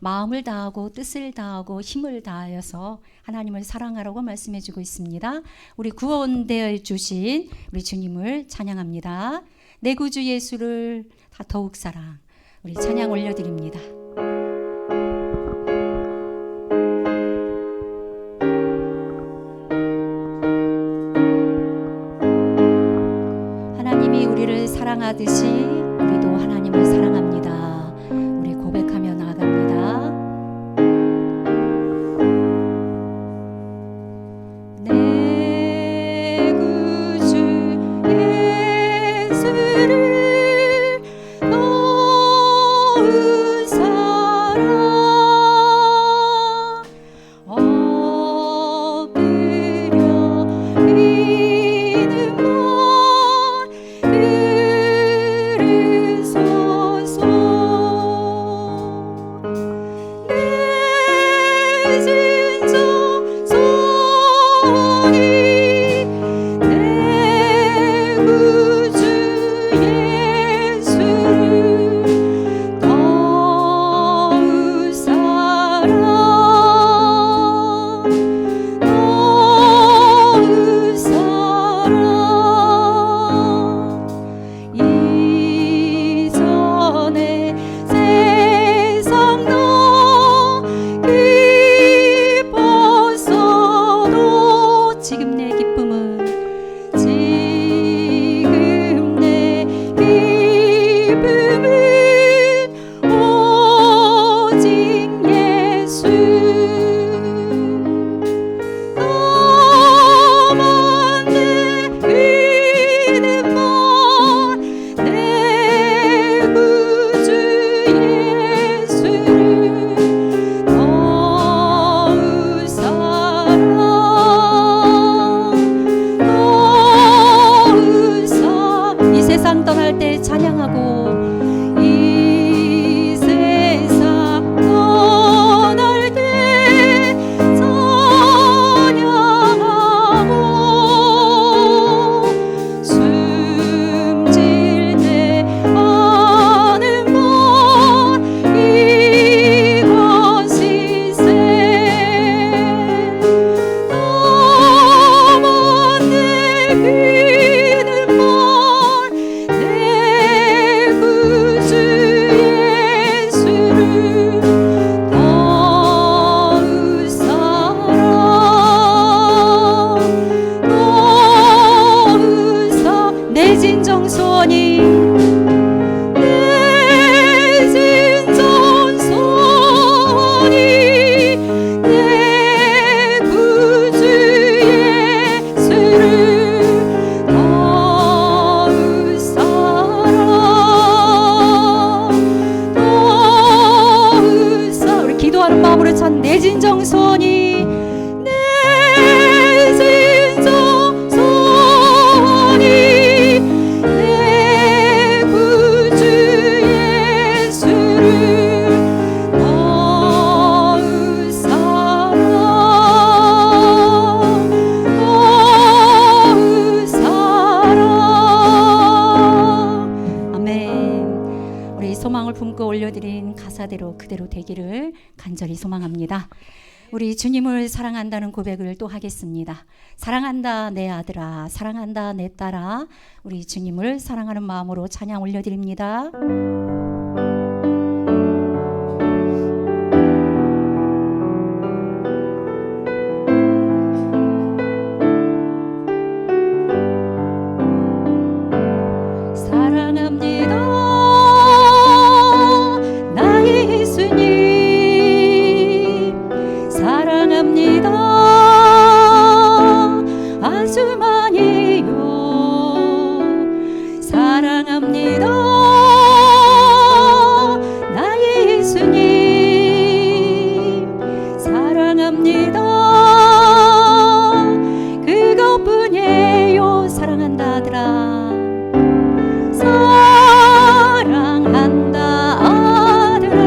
마음을 다하고 뜻을 다하고 힘을 다하여서 하나님을 사랑하라고 말씀해 주고 있습니다. 우리 구원되어 주신 우리 주님을 찬양합니다. 내 구주 예수를 다 더욱 사랑. 우리 찬양 올려드립니다. 하나님이 우리를 사랑하듯이 우리도 하나님을 사랑합니다. 우리 고백하며 나아갑니다. 내 구주 예수를 더욱 사랑 엎드려 비는 것 들으소서. 내 진정 소원이 내 구주 예수를 더욱 사랑 더욱 사랑 이전에 세상 너 기뻤어도 지금 내 기쁨은 오직 예수. 너만 내 믿음 내 구주 예수를 더욱 사랑 더욱 사랑. 이 세상 떠날 때 찬양하고 이 세상 떠날 때 찬양하고 숨질 때 하는 것 이것이세. 너만 내 믿음 내 구주 예수를 더욱 사랑 더욱 사랑. 내 진정 소원이 내 진정 소원이 내 구주 예수를 더욱 사랑 더욱 사랑. 우리 기도하는 마음으로 찬 내 진정 소원이 내 진정 소원이 내 구주 예수를 더욱 사랑 더욱 사랑. 아멘. 우리 소망을 품고 올려드린 가사대로 그대로 되기를 간절히 소망합니다. 우리 주님을 사랑한다는 고백을 또 하겠습니다. 사랑한다 내 아들아, 사랑한다 내 딸아. 우리 주님을 사랑하는 마음으로 찬양 올려드립니다. 사랑합니다 나의 예수님, 사랑합니다 아주 많이요. 사랑합니다 나의 예수님, 사랑합니다 그것뿐이에요. 사랑한다 아들아, 사랑한다 아들아.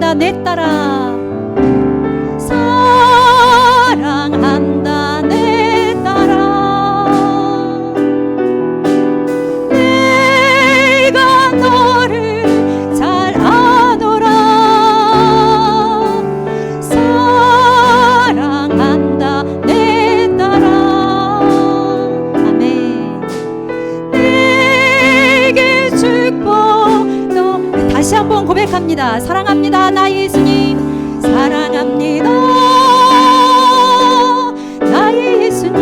사랑한다 내 딸아. 사랑한다 내 딸아. 내가 너를 잘 아노라. 사랑한다 내 딸아. 아멘. 내게 축복 너. 다시 한번 고백합니다. 사랑합니다 나 예수님. 사랑합니다 나의 예수님.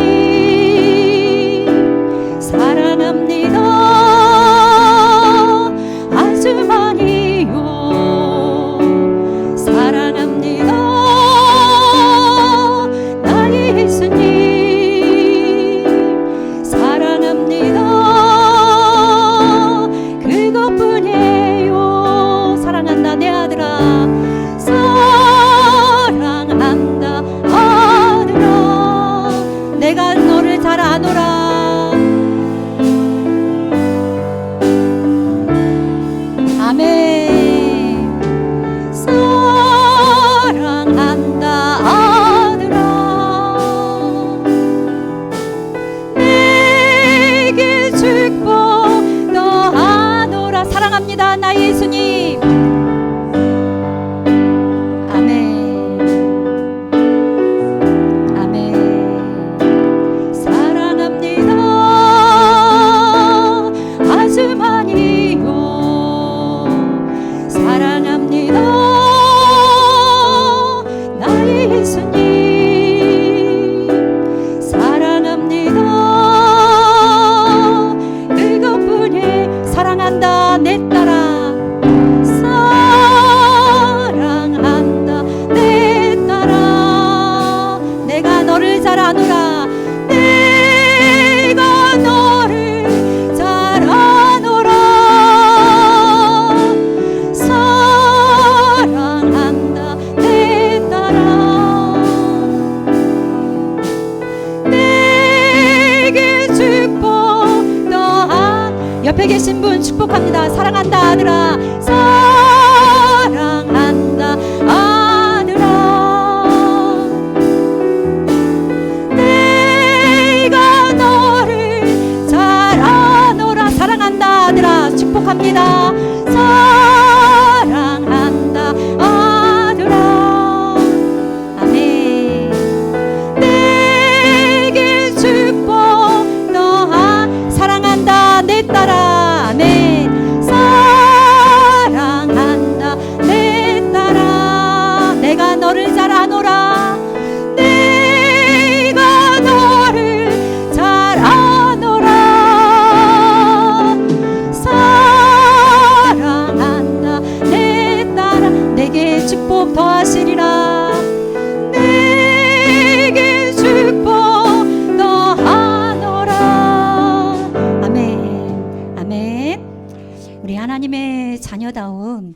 사랑합니다 아주 많이요. 사랑합니다 나의 예수님. 사랑합니다 그것뿐이에요. 사랑한다 내 아들아. 사랑한다 아들아. 내가 너를 잘 아노라. 아멘. 사랑한다 아들아. 내게 축복 너 아노라. 사랑합니다 나 예수님. 사랑한다 내 딸아. 사랑한다 내 딸아. 내가 너를 잘 아노라. 내가 너를 잘 아노라. 사랑한다 내 딸아. 내게 축복 너. 옆에 계신 분 축복합니다. 사랑한다 아들아. 사랑한다 아들아. 내가 너를 잘 아노라. 사랑한다 아들아. 축복합니다. 사랑한다 아들아. 아멘. 내게 축복 너. 사랑한다 내 딸아. 아멘. 사랑한다 내 딸아. 내가 너를 잘 아노라. 내가 너를 잘 아노라. 사랑한다 내 딸아. 내게 축복 더하시리라. 내게 축복 더하노라. 아멘. 아멘. 우리 하나님의 자녀다운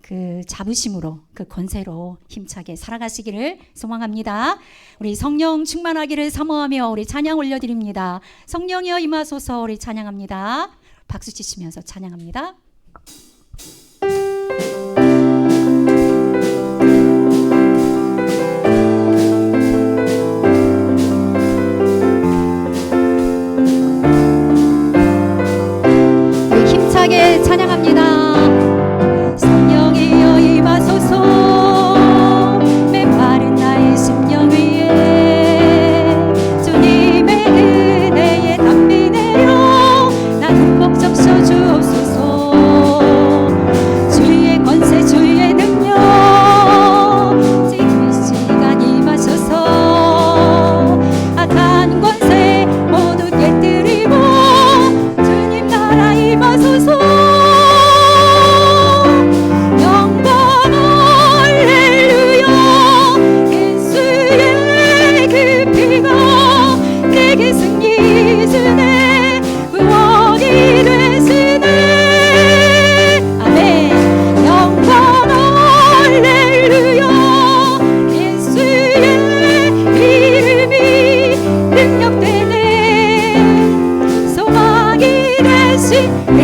그 자부심으로 그 권세로 힘차게 살아가시기를 소망합니다. 우리 성령 충만하기를 사모하며 우리 찬양 올려드립니다. 성령이여 임하소서. 우리 찬양합니다. 박수 치시면서 찬양합니다. 우리 힘차게 찬양합니다. 성령이여 임하소서. 메마른 나의 심령 위에 주님의 은혜에 담비 내려 나 흠뻑 적셔 주옵소서. 주의 권세 주의 능력 지금 이 시간 임하셔서 악한 권세 모두 깨뜨리고 주님 나라 임하소서.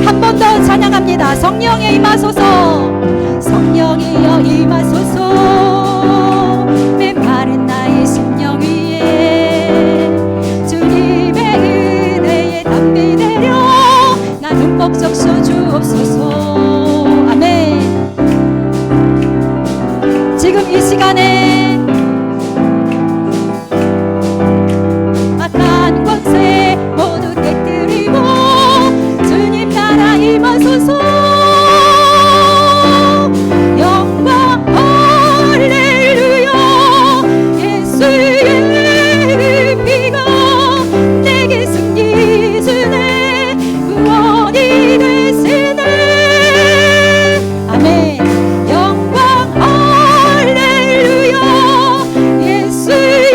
한 번 더 찬양합니다. 성령에 임하소서. 성령이여 임하소서. 메마른 나의 심령 위에 주님의 은혜에 담비 내려 나는 벅적 쏘주옵소서. 아멘. 지금 이 시간에 악한 권세 모두 깨뜨리고 주님 나라 임하소서. 영광 할렐루야. 예수의 피가 내게 승리 주네. 구원이 되시네. 아멘. 영광 할렐루야. 예수의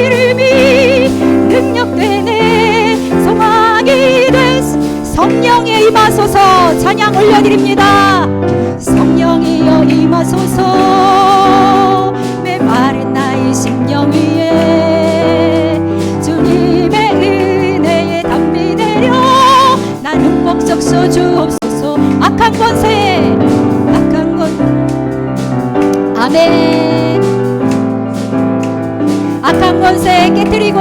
이름이 능력되네. 소망이 되시. 성령에 임하소서. 찬양 올려드립니다. 성령이여 임하소서. 메마른 나의 심령 위에 주님의 은혜에 담비 내려 나는 벅적 쏘주옵소서. 악한 권세 악한 권 아멘. 악한 권세 깨뜨리고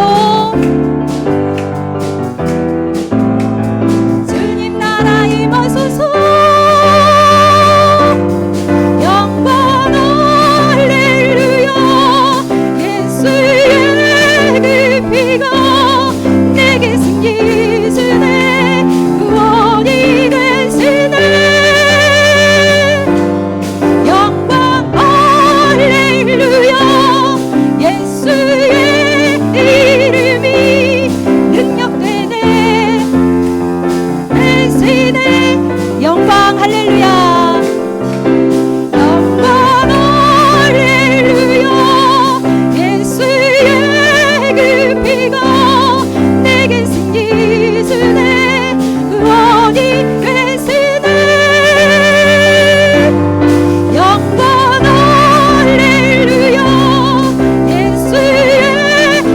주님 나라 임하소서. 영광 할렐루야. 예수의 그 피가 내게 승리 주네. 구원이 되시네. 영광 할렐루야. 예수의 이름이 능력되네. 되시네. 영광 할렐루야. 영광 할렐루야. 예수의 그 피가 내게 승리 주네. 구원이 되시네. 영광 할렐루야. 예수의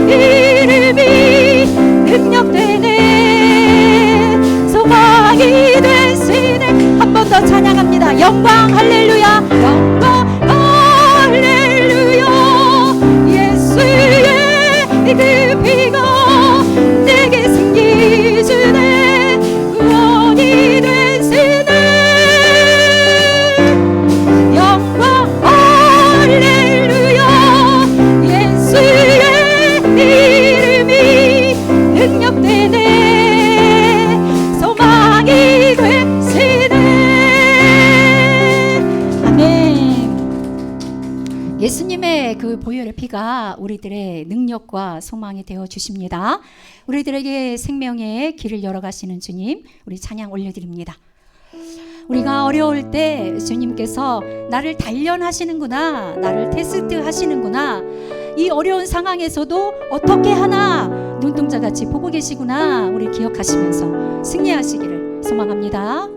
이름이 능력되네. 소망이 되시네. 한 번 더 찬양합니다. 영광 할렐루야. 영광 할렐루야. 예수의 그 피가 내게 승리 주네. 구원이 되시네. 영광 할렐루야. 예수의 이름이 능력되네. 소망이 되시네. 아멘. 예수님의 그 보혈의 피가 우리들의 능력과 소망이 되어 주십니다. 우리들에게 생명의 길을 열어가시는 주님, 우리 찬양 올려드립니다. 우리가 어려울 때 주님께서 나를 단련하시는구나, 나를 테스트 하시는구나, 이 어려운 상황에서도 어떻게 하나 눈동자같이 보고 계시구나, 우리 기억하시면서 승리하시기를 소망합니다.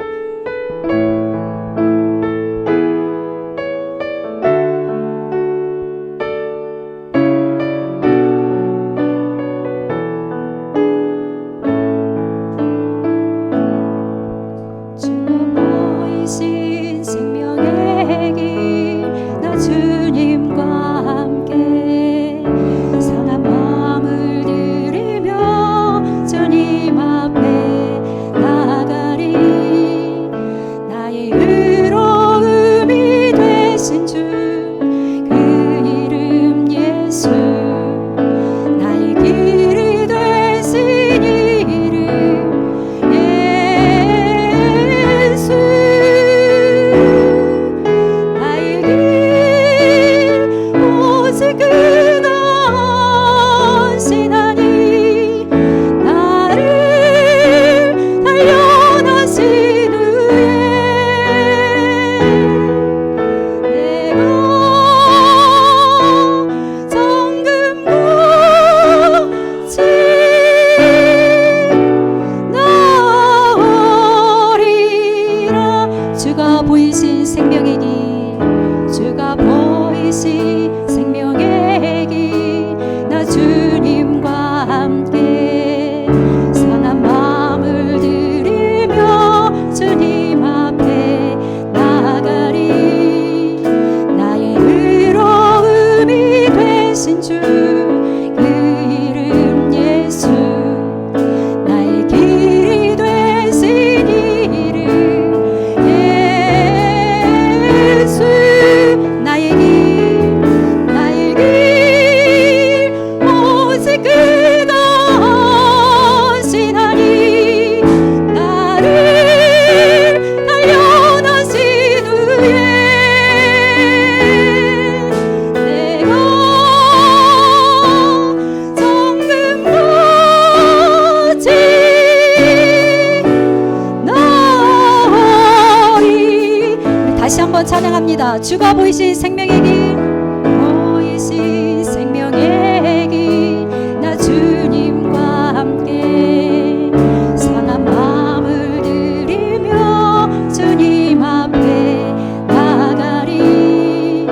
한번 찬양합니다. 주가 보이신 생명의 길, 보이신 생명의 길, 나 주님과 함께 상한 마음을 들이며 주님 앞에 나가리.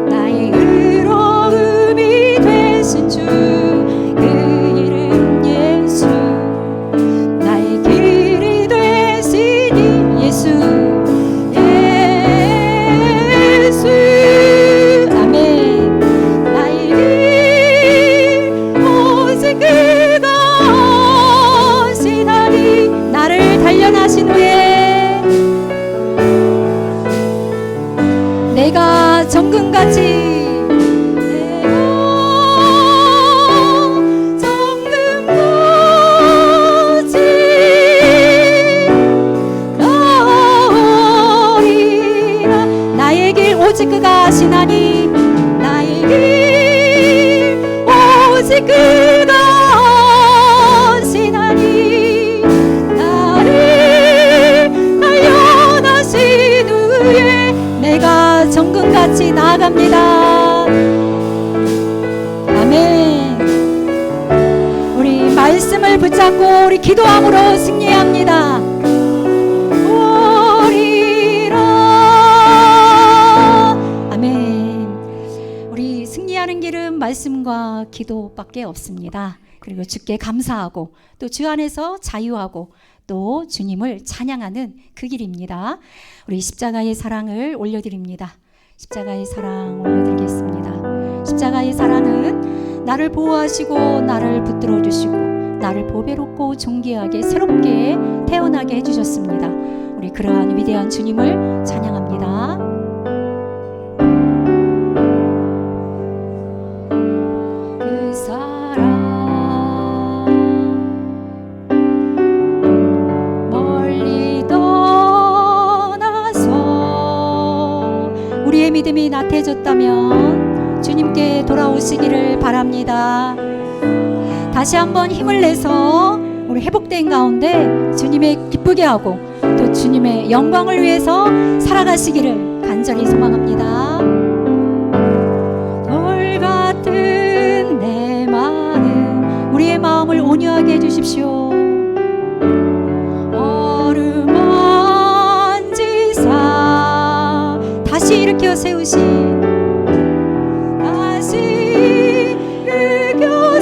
나의 의로움이 되신 주, 그 이름 예수, 나의 길이 되신 이 예수, 예수. 아멘. 나의 길 오직 그가 하시나니. 나를 단련하신 후에 내가 정금같이 오직 그가 하시나니. 나의 길 오직 그가 하시나니. 나를 단련하신 후에 내가 정금같이 나아갑니다. 아멘. 우리 말씀을 붙잡고 우리 기도함으로 승리합니다. 승리하는 길은 말씀과 기도밖에 없습니다. 그리고 주께 감사하고 또 주 안에서 자유하고 또 주님을 찬양하는 그 길입니다. 우리 십자가의 사랑을 올려드립니다. 십자가의 사랑 올려드리겠습니다. 십자가의 사랑은 나를 보호하시고 나를 붙들어 주시고 나를 보배롭고 존귀하게 새롭게 태어나게 해주셨습니다. 우리 그러한 위대한 주님을 찬양합니다. 우리의 믿음이 나태해졌다면 주님께 돌아오시기를 바랍니다. 다시 한번 힘을 내서 우리 회복된 가운데 주님의 기쁘게 하고 또 주님의 영광을 위해서 살아가시기를 간절히 소망합니다. 돌 같은 내 마음, 우리의 마음을 온유하게 해주십시오. 다시 일으켜 세우신, 다시 일으켜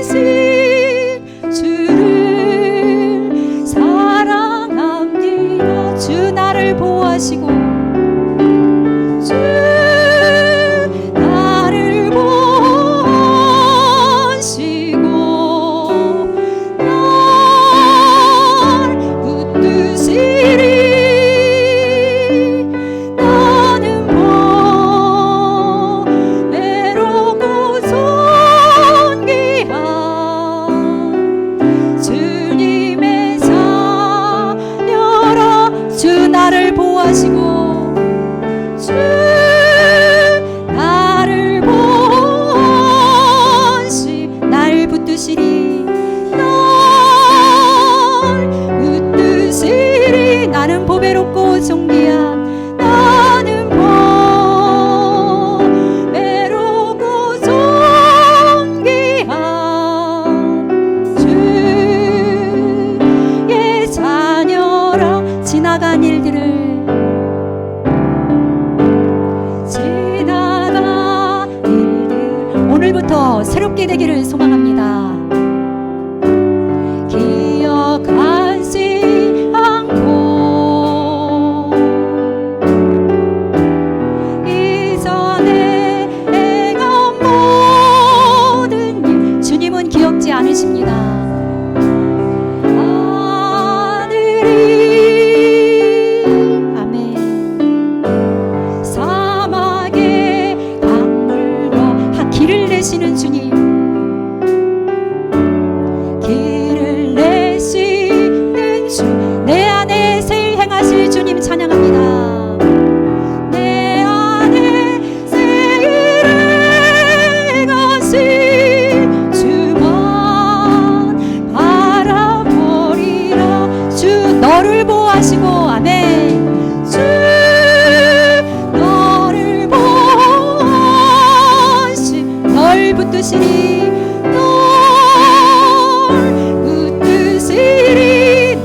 세우신 주를 사랑합니다. 주 나를 보호하시고 주 나를 보호하시고 날 붙드시리. 나를 보호하시고 주 나를 보호하시 날 붙드시리. 날 붙드시리. 나는 보배롭고 존귀한, 나는 보배롭고 존귀한 주의 자녀라. 지나간 일들을 오늘부터 새롭게 되기를 소망합니다. 기억하지 않고 이전에 행한 모든 일, 주님은 기억지 않으십니다. 주님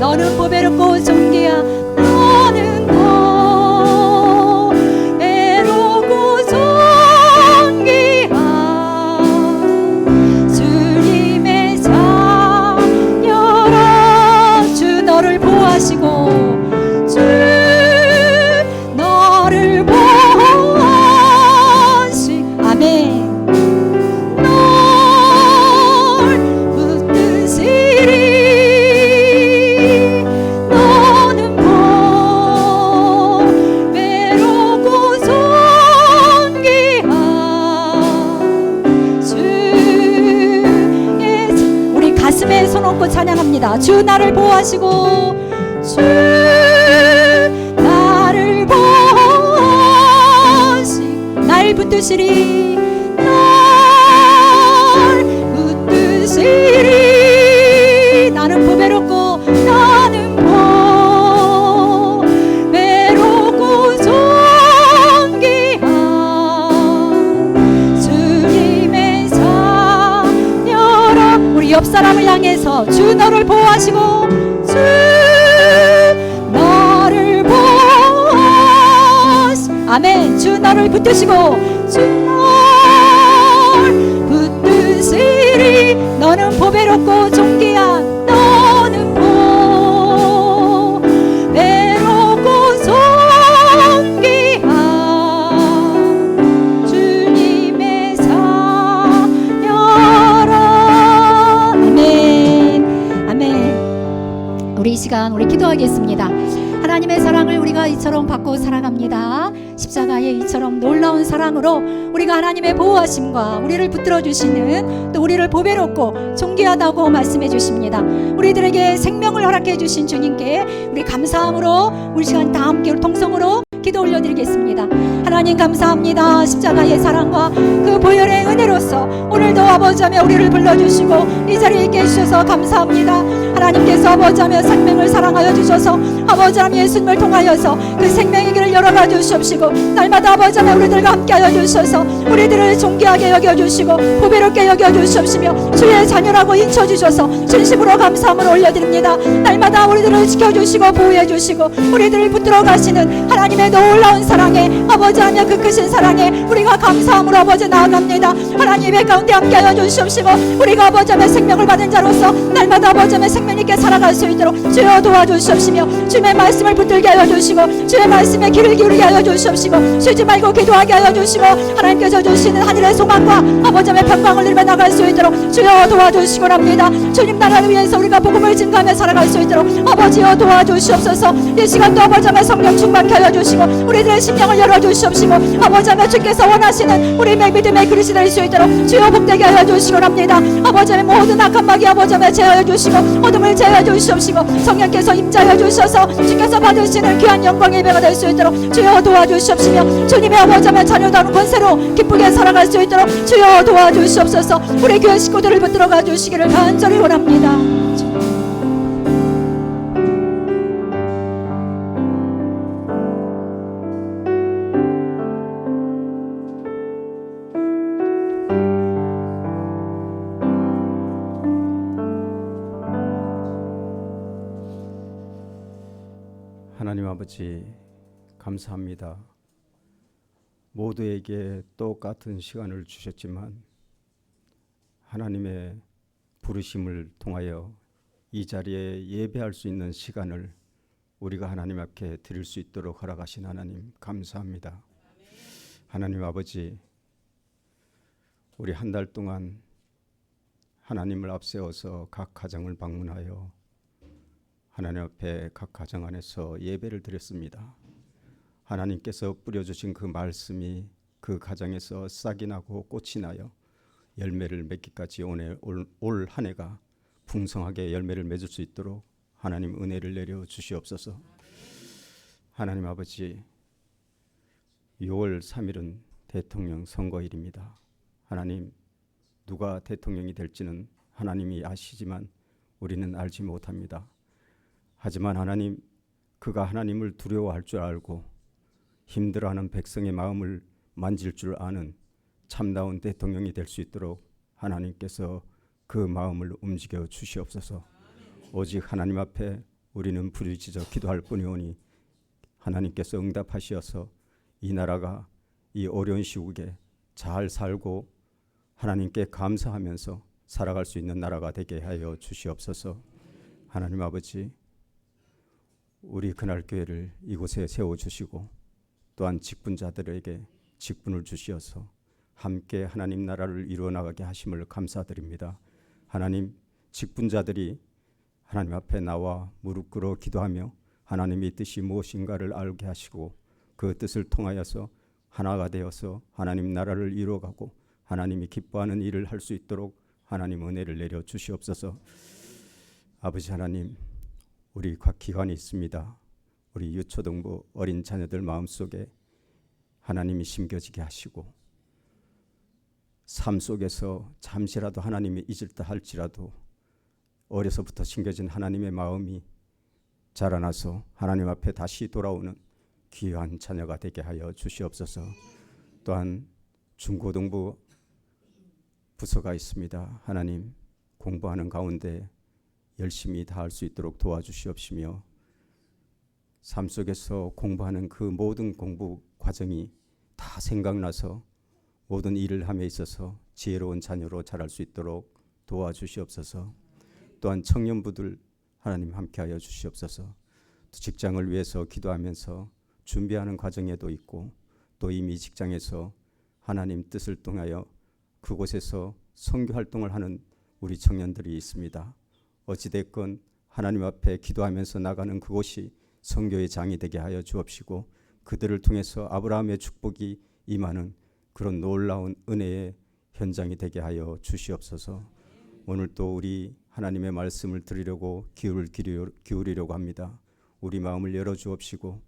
너는 보배롭고 존귀야. 너는 보배롭고 존귀야. 주님의 자녀라. 주 너를 보호하시고 주 너를 보호하시. 아멘. 찬양합니다. 주 나를 보호하시고 주 나를 보호하시. 날 붙드시리. 날 붙드시리. 나는 보배롭고 나는 보배롭고 존귀한 주님의 자녀라. 우리 옆 사람을 향해서 주 너를 보호하시고 주 너를 보호하시. 아멘. 주 너를 붙드시고 주 너를 붙드시리. 너는 보배롭고 존귀한. 너는 보배롭고 존귀한 주님의 자녀라. 아멘. 우리 이 시간 우리 기도하겠습니다. 하나님의 사랑을 우리가 이처럼 받고 살아갑니다. 십자가의 이처럼 놀라운 사랑으로 우리가 하나님의 보호하심과 우리를 붙들어 주시는, 또 우리를 보배롭고 존귀하다고 말씀해 주십니다. 우리들에게 생명을 허락해 주신 주님께 우리 감사함으로 우리 시간 다 함께 통성으로 기도 올려드리겠습니다. 하나님 감사합니다. 십자가의 사랑과 그 보혈의 은혜로서 오늘도 아버지하며 우리를 불러주시고 이 자리에 있게 해주셔서 감사합니다. 하나님께서 아버지하며 생명을 사랑하여 주셔서 아버지하며 예수님을 통하여서 그 생명의 길을 열어가 주시옵시고 날마다 아버지하며 우리들과 함께하여 주셔서 우리들을 존귀하게 여겨주시고 보배롭게 여겨주시옵시며 주의 자녀라고 인쳐주셔서 진심으로 감사함을 올려드립니다. 날마다 우리들을 지켜주시고 보호해주시고 우리들을 붙들어 가시는 하나님의 놀라운 사랑에 아버지하며 그 크신 사랑에 우리가 감사함으로 아버지 나아갑니다. 하나님의 가운데 함께하여 주시옵시고 우리가 아버지하며 생명을 받은 자로서 날마다 아버지하며 생명 있게 살아갈 수 있도록 주여 도와주시옵시며 주의 말씀을 붙들게 하여 주시고 주의 말씀에 귀를 기울이게 하여 주시옵시고 쉬지 말고 기도하게 하여 주시고 하나님께서 주시는 하늘의 소망과 아버지의 평강을 누리며 나갈 수 있도록 주여 도와주시고 합니다. 주님 나라를 위해서 우리가 복음을 증거하며 살아갈 수 있도록 아버지여 도와주시옵소서. 이 시간도 아버지의 성령 충만케 하여 주시고 우리들의 심령을 열어주시옵시고 아버지의 주께서 원하시는 우리 믿음의 그릇이 될 수 있도록 주여 복되게 하여 주시고 합니다. 아버지의 모든 악한 마귀 아버지의 제하여 주시고 어둠을 제하여 주시옵시고 성령께서 임자하여 주셔서 주께서 받으시는 귀한 영광의 예배가 될 수 있도록 주여 도와주시옵시며 주님의 아버지의 자녀다운 권세로 기쁘게 살아갈 수 있도록 주여 도와주시옵소서. 우리 교회 식구들을 붙들어가 주시기를 간절히 원합니다. 하나님 아버지 감사합니다. 모두에게 똑같은 시간을 주셨지만 하나님의 부르심을 통하여 이 자리에 예배할 수 있는 시간을 우리가 하나님 앞에 드릴 수 있도록 허락하신 하나님 감사합니다. 하나님 아버지, 우리 한 달 동안 하나님을 앞세워서 각 가정을 방문하여 하나님 앞에 각 가정 안에서 예배를 드렸습니다. 하나님께서 뿌려주신 그 말씀이 그 가정에서 싹이 나고 꽃이 나여 열매를 맺기까지 올 한 해가 풍성하게 열매를 맺을 수 있도록 하나님 은혜를 내려 주시옵소서. 하나님 아버지, 6월 3일은 대통령 선거일입니다. 하나님, 누가 대통령이 될지는 하나님이 아시지만 우리는 알지 못합니다. 하지만 하나님, 그가 하나님을 두려워할 줄 알고 힘들어하는 백성의 마음을 만질 줄 아는 참다운 대통령이 될 수 있도록 하나님께서 그 마음을 움직여 주시옵소서. 오직 하나님 앞에 우리는 부르짖어 기도할 뿐이오니 하나님께서 응답하시어서 이 나라가 이 어려운 시국에 잘 살고 하나님께 감사하면서 살아갈 수 있는 나라가 되게 하여 주시옵소서. 하나님 아버지, 우리 그날 교회를 이곳에 세워주시고 또한 직분자들에게 직분을 주시어서 함께 하나님 나라를 이루어나가게 하심을 감사드립니다. 하나님, 직분자들이 하나님 앞에 나와 무릎 꿇어 기도하며 하나님의 뜻이 무엇인가를 알게 하시고 그 뜻을 통하여서 하나가 되어서 하나님 나라를 이루어가고 하나님이 기뻐하는 일을 할 수 있도록 하나님 은혜를 내려 주시옵소서. 아버지 하나님, 우리 각 기관이 있습니다. 우리 유초등부 어린 자녀들 마음속에 하나님이 심겨지게 하시고 삶 속에서 잠시라도 하나님이 잊을다 할지라도 어려서부터 심겨진 하나님의 마음이 자라나서 하나님 앞에 다시 돌아오는 귀한 자녀가 되게 하여 주시옵소서. 또한 중고등부 부서가 있습니다. 하나님, 공부하는 가운데 열심히 다할 수 있도록 도와주시옵시며 삶 속에서 공부하는 그 모든 공부 과정이 다 생각나서 모든 일을 함에 있어서 지혜로운 자녀로 자랄 수 있도록 도와주시옵소서. 또한 청년부들 하나님 함께하여 주시옵소서. 또 직장을 위해서 기도하면서 준비하는 과정에도 있고 또 이미 직장에서 하나님 뜻을 통하여 그곳에서 선교 활동을 하는 우리 청년들이 있습니다. 어찌됐건 하나님 앞에 기도하면서 나가는 그곳이 선교의 장이 되게 하여 주옵시고 그들을 통해서 아브라함의 축복이 임하는 그런 놀라운 은혜의 현장이 되게 하여 주시옵소서. 오늘 또 우리 하나님의 말씀을 들으려고 기울이려고 합니다. 우리 마음을 열어주옵시고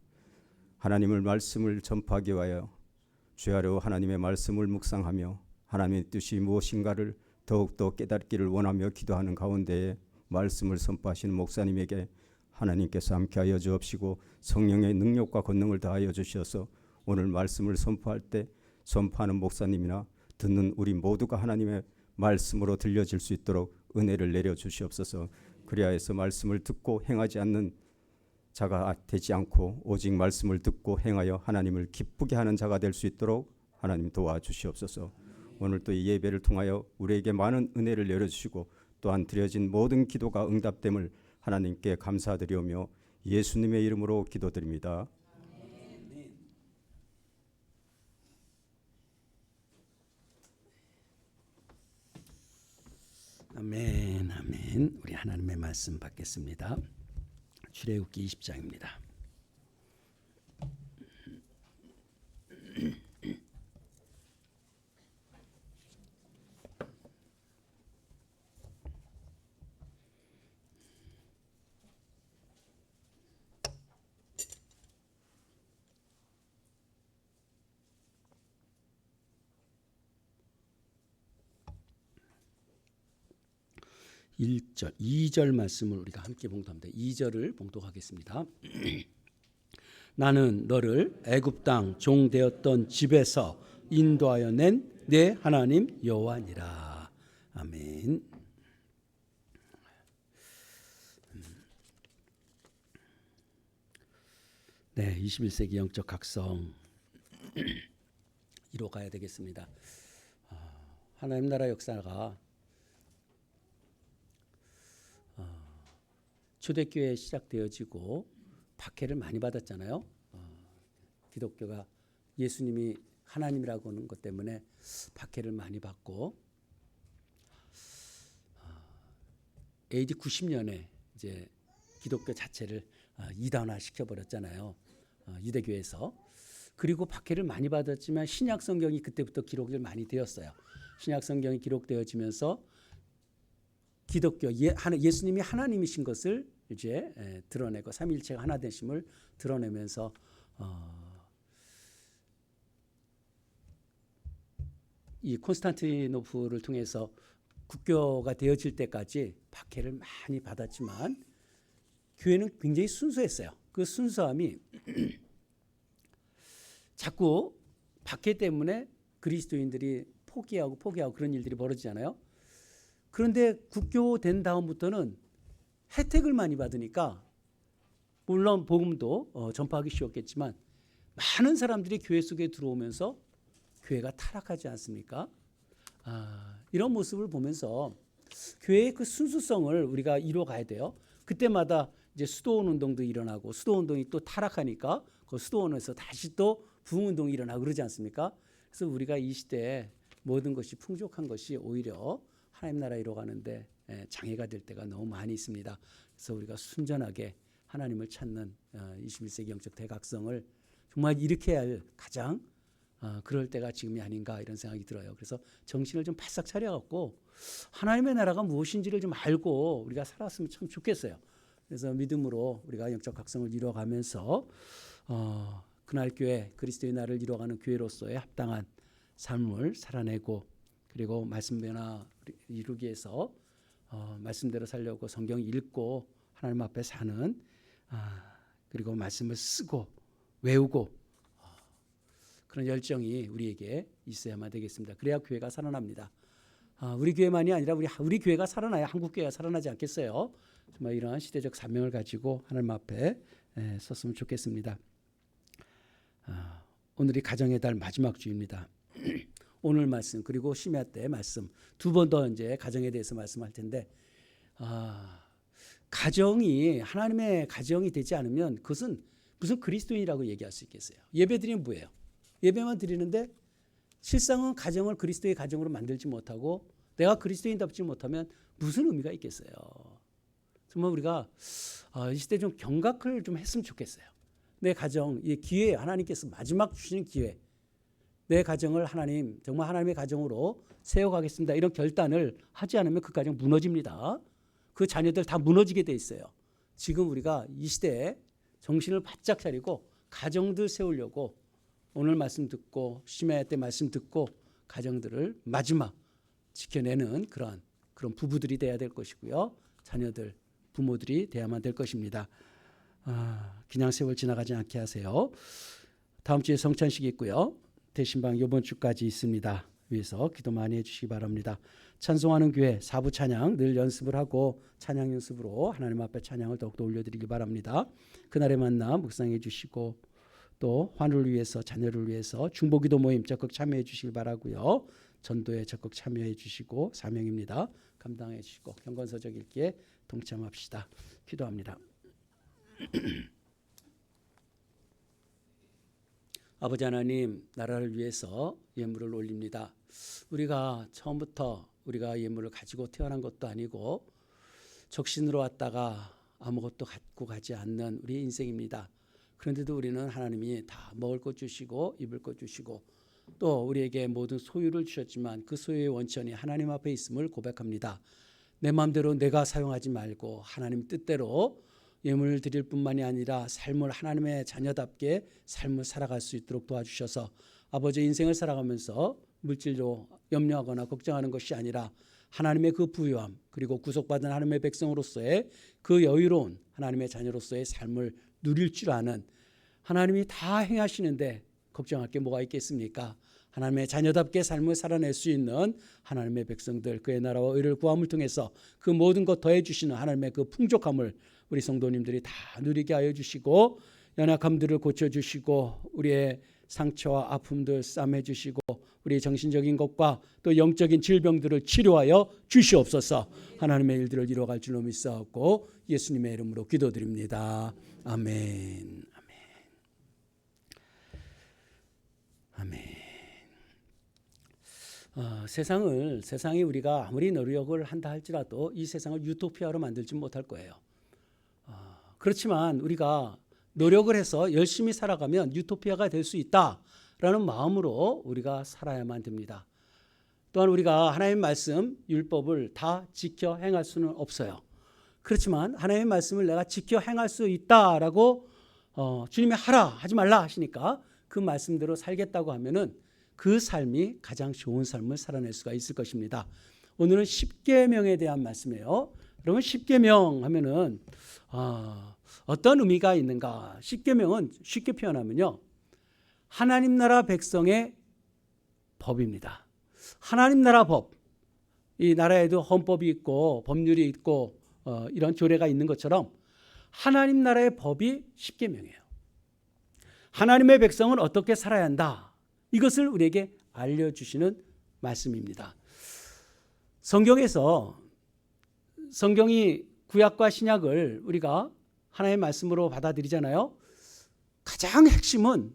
하나님의 말씀을 전파하기 위하여 주야로 하나님의 말씀을 묵상하며 하나님의 뜻이 무엇인가를 더욱더 깨닫기를 원하며 기도하는 가운데에 말씀을 선포하시는 목사님에게 하나님께서 함께하여 주옵시고 성령의 능력과 권능을 다하여 주셔서 오늘 말씀을 선포할 때 선포하는 목사님이나 듣는 우리 모두가 하나님의 말씀으로 들려질 수 있도록 은혜를 내려 주시옵소서. 그리하여서 말씀을 듣고 행하지 않는 자가 되지 않고 오직 말씀을 듣고 행하여 하나님을 기쁘게 하는 자가 될 수 있도록 하나님 도와주시옵소서. 오늘 또 이 예배를 통하여 우리에게 많은 은혜를 내려주시고 또한 드려진 모든 기도가 응답됨을 하나님께 감사드리오며 예수님의 이름으로 기도드립니다. 아멘, 아멘. 우리 하나님의 말씀 받겠습니다. 출애굽기 20장입니다. (1절) 2절 말씀을 우리가 함께 봉독합니다. 2절을 봉독하겠습니다. 나는 너를 애굽 땅 종되었던 집에서 인도하여 낸 내 하나님 여호와니라. 아멘. 네, 21세기 영적 각성 이뤄가야 되겠습니다. 하나님 나라 역사가 초대교회 시작되어지고 박해를 많이 받았잖아요. 기독교가 예수님이 하나님이라고 하는 것 때문에 박해를 많이 받고 AD 90년에 이제 기독교 자체를 이단화 시켜버렸잖아요. 유대교에서. 그리고 박해를 많이 받았지만 신약 성경이 그때부터 기록이 많이 되었어요. 신약 성경이 기록되어지면서 기독교 예수님이 하나님이신 것을 이제 드러내고 삼위일체가 하나 되심을 드러내면서 이 콘스탄티노플을 통해서 국교가 되어질 때까지 박해를 많이 받았지만 교회는 굉장히 순수했어요. 그 순수함이 자꾸 박해 때문에 그리스도인들이 포기하고 그런 일들이 벌어지잖아요. 그런데 국교된 다음부터는 혜택을 많이 받으니까 물론 복음도 전파하기 쉬웠겠지만 많은 사람들이 교회 속에 들어오면서 교회가 타락하지 않습니까? 이런 모습을 보면서 교회의 그 순수성을 우리가 이뤄가야 돼요. 그때마다 이제 수도원 운동도 일어나고 수도원 운동이 또 타락하니까 그 수도원에서 다시 또 부흥 운동이 일어나고 그러지 않습니까? 그래서 우리가 이 시대에 모든 것이 풍족한 것이 오히려 하나님 나라 이뤄가는데 장애가 될 때가 너무 많이 있습니다. 그래서 우리가 순전하게 하나님을 찾는 21세기 영적 대각성을 정말 일으켜야 할 가장 그럴 때가 지금이 아닌가 이런 생각이 들어요. 그래서 정신을 좀 바싹 차려갖고 하나님의 나라가 무엇인지를 좀 알고 우리가 살았으면 참 좋겠어요. 그래서 믿음으로 우리가 영적 각성을 이뤄가면서 그날 교회 그리스도의 나라를 이뤄가는 교회로서의 합당한 삶을 살아내고 그리고 말씀 변화 이루기 위해서 말씀대로 살려고 성경 읽고 하나님 앞에 사는 그리고 말씀을 쓰고 외우고 그런 열정이 우리에게 있어야만 되겠습니다. 그래야 교회가 살아납니다. 우리 교회만이 아니라 우리 교회가 살아나야 한국 교회가 살아나지 않겠어요? 정말 이러한 시대적 사명을 가지고 하나님 앞에 섰으면 좋겠습니다. 오늘이 가정의 달 마지막 주입니다. 오늘 말씀 그리고 심야 때 말씀 두 번 더 이제 가정에 대해서 말씀할 텐데 가정이 하나님의 가정이 되지 않으면 그것은 무슨 그리스도인이라고 얘기할 수 있겠어요? 예배드리면 뭐예요? 예배만 드리는데 실상은 가정을 그리스도의 가정으로 만들지 못하고 내가 그리스도인답지 못하면 무슨 의미가 있겠어요? 정말 우리가 이 시대 좀 경각을 좀 했으면 좋겠어요. 내 가정, 이 기회 하나님께서 마지막 주시는 기회 내 가정을 하나님 정말 하나님의 가정으로 세워가겠습니다. 이런 결단을 하지 않으면 그 가정 무너집니다. 그 자녀들 다 무너지게 돼 있어요. 지금 우리가 이 시대에 정신을 바짝 차리고 가정들 세우려고 오늘 말씀 듣고 심야 때 말씀 듣고 가정들을 마지막 지켜내는 그런 부부들이 돼야 될 것이고요. 자녀들, 부모들이 돼야만 될 것입니다. 그냥 세월 지나가지 않게 하세요. 다음 주에 성찬식이 있고요. 대신방 이번 주까지 있습니다. 위해서 기도 많이 해주시기 바랍니다. 찬송하는 교회 4부 찬양 늘 연습을 하고 찬양 연습으로 하나님 앞에 찬양을 더욱더 올려드리기 바랍니다. 그날의 만남 묵상해 주시고 또 환우를 위해서 자녀를 위해서 중보기도 모임 적극 참여해 주시기 바라고요. 전도에 적극 참여해 주시고 사명입니다. 감당해 주시고 경건서적 읽기에 동참합시다. 기도합니다. 아버지 하나님 나라를 위해서 예물을 올립니다. 우리가 처음부터 우리가 예물을 가지고 태어난 것도 아니고 적신으로 왔다가 아무것도 갖고 가지 않는 우리의 인생입니다. 그런데도 우리는 하나님이 다 먹을 것 주시고 입을 것 주시고 또 우리에게 모든 소유를 주셨지만 그 소유의 원천이 하나님 앞에 있음을 고백합니다. 내 마음대로 내가 사용하지 말고 하나님 뜻대로 예물을 드릴 뿐만이 아니라 삶을 하나님의 자녀답게 삶을 살아갈 수 있도록 도와주셔서 아버지의 인생을 살아가면서 물질로 염려하거나 걱정하는 것이 아니라 하나님의 그 부유함 그리고 구속받은 하나님의 백성으로서의 그 여유로운 하나님의 자녀로서의 삶을 누릴 줄 아는 하나님이 다 행하시는데 걱정할 게 뭐가 있겠습니까? 하나님의 자녀답게 삶을 살아낼 수 있는 하나님의 백성들 그의 나라와 의를 구함을 통해서 그 모든 것 더해 주시는 하나님의 그 풍족함을 우리 성도님들이 다 누리게 하여 주시고 연약함들을 고쳐주시고 우리의 상처와 아픔들 싸매 주시고 우리의 정신적인 것과 또 영적인 질병들을 치료하여 주시옵소서. 하나님의 일들을 이루어갈 줄로 믿사옵고 예수님의 이름으로 기도드립니다. 아멘. 아멘. 세상이 우리가 아무리 노력을 한다 할지라도 이 세상을 유토피아로 만들지 못할 거예요. 그렇지만 우리가 노력을 해서 열심히 살아가면 유토피아가 될 수 있다라는 마음으로 우리가 살아야만 됩니다. 또한 우리가 하나님의 말씀, 율법을 다 지켜 행할 수는 없어요. 그렇지만 하나님의 말씀을 내가 지켜 행할 수 있다라고 주님이 하라 하지 말라 하시니까 그 말씀대로 살겠다고 하면은 그 삶이 가장 좋은 삶을 살아낼 수가 있을 것입니다. 오늘은 십계명에 대한 말씀이에요. 여러분 십계명 하면은 어떤 의미가 있는가? 십계명은 쉽게 표현하면요, 하나님 나라 백성의 법입니다. 하나님 나라 법. 이 나라에도 헌법이 있고 법률이 있고 이런 조례가 있는 것처럼 하나님 나라의 법이 십계명이에요. 하나님의 백성은 어떻게 살아야 한다. 이것을 우리에게 알려주시는 말씀입니다. 성경이 구약과 신약을 우리가 하나의 말씀으로 받아들이잖아요. 가장 핵심은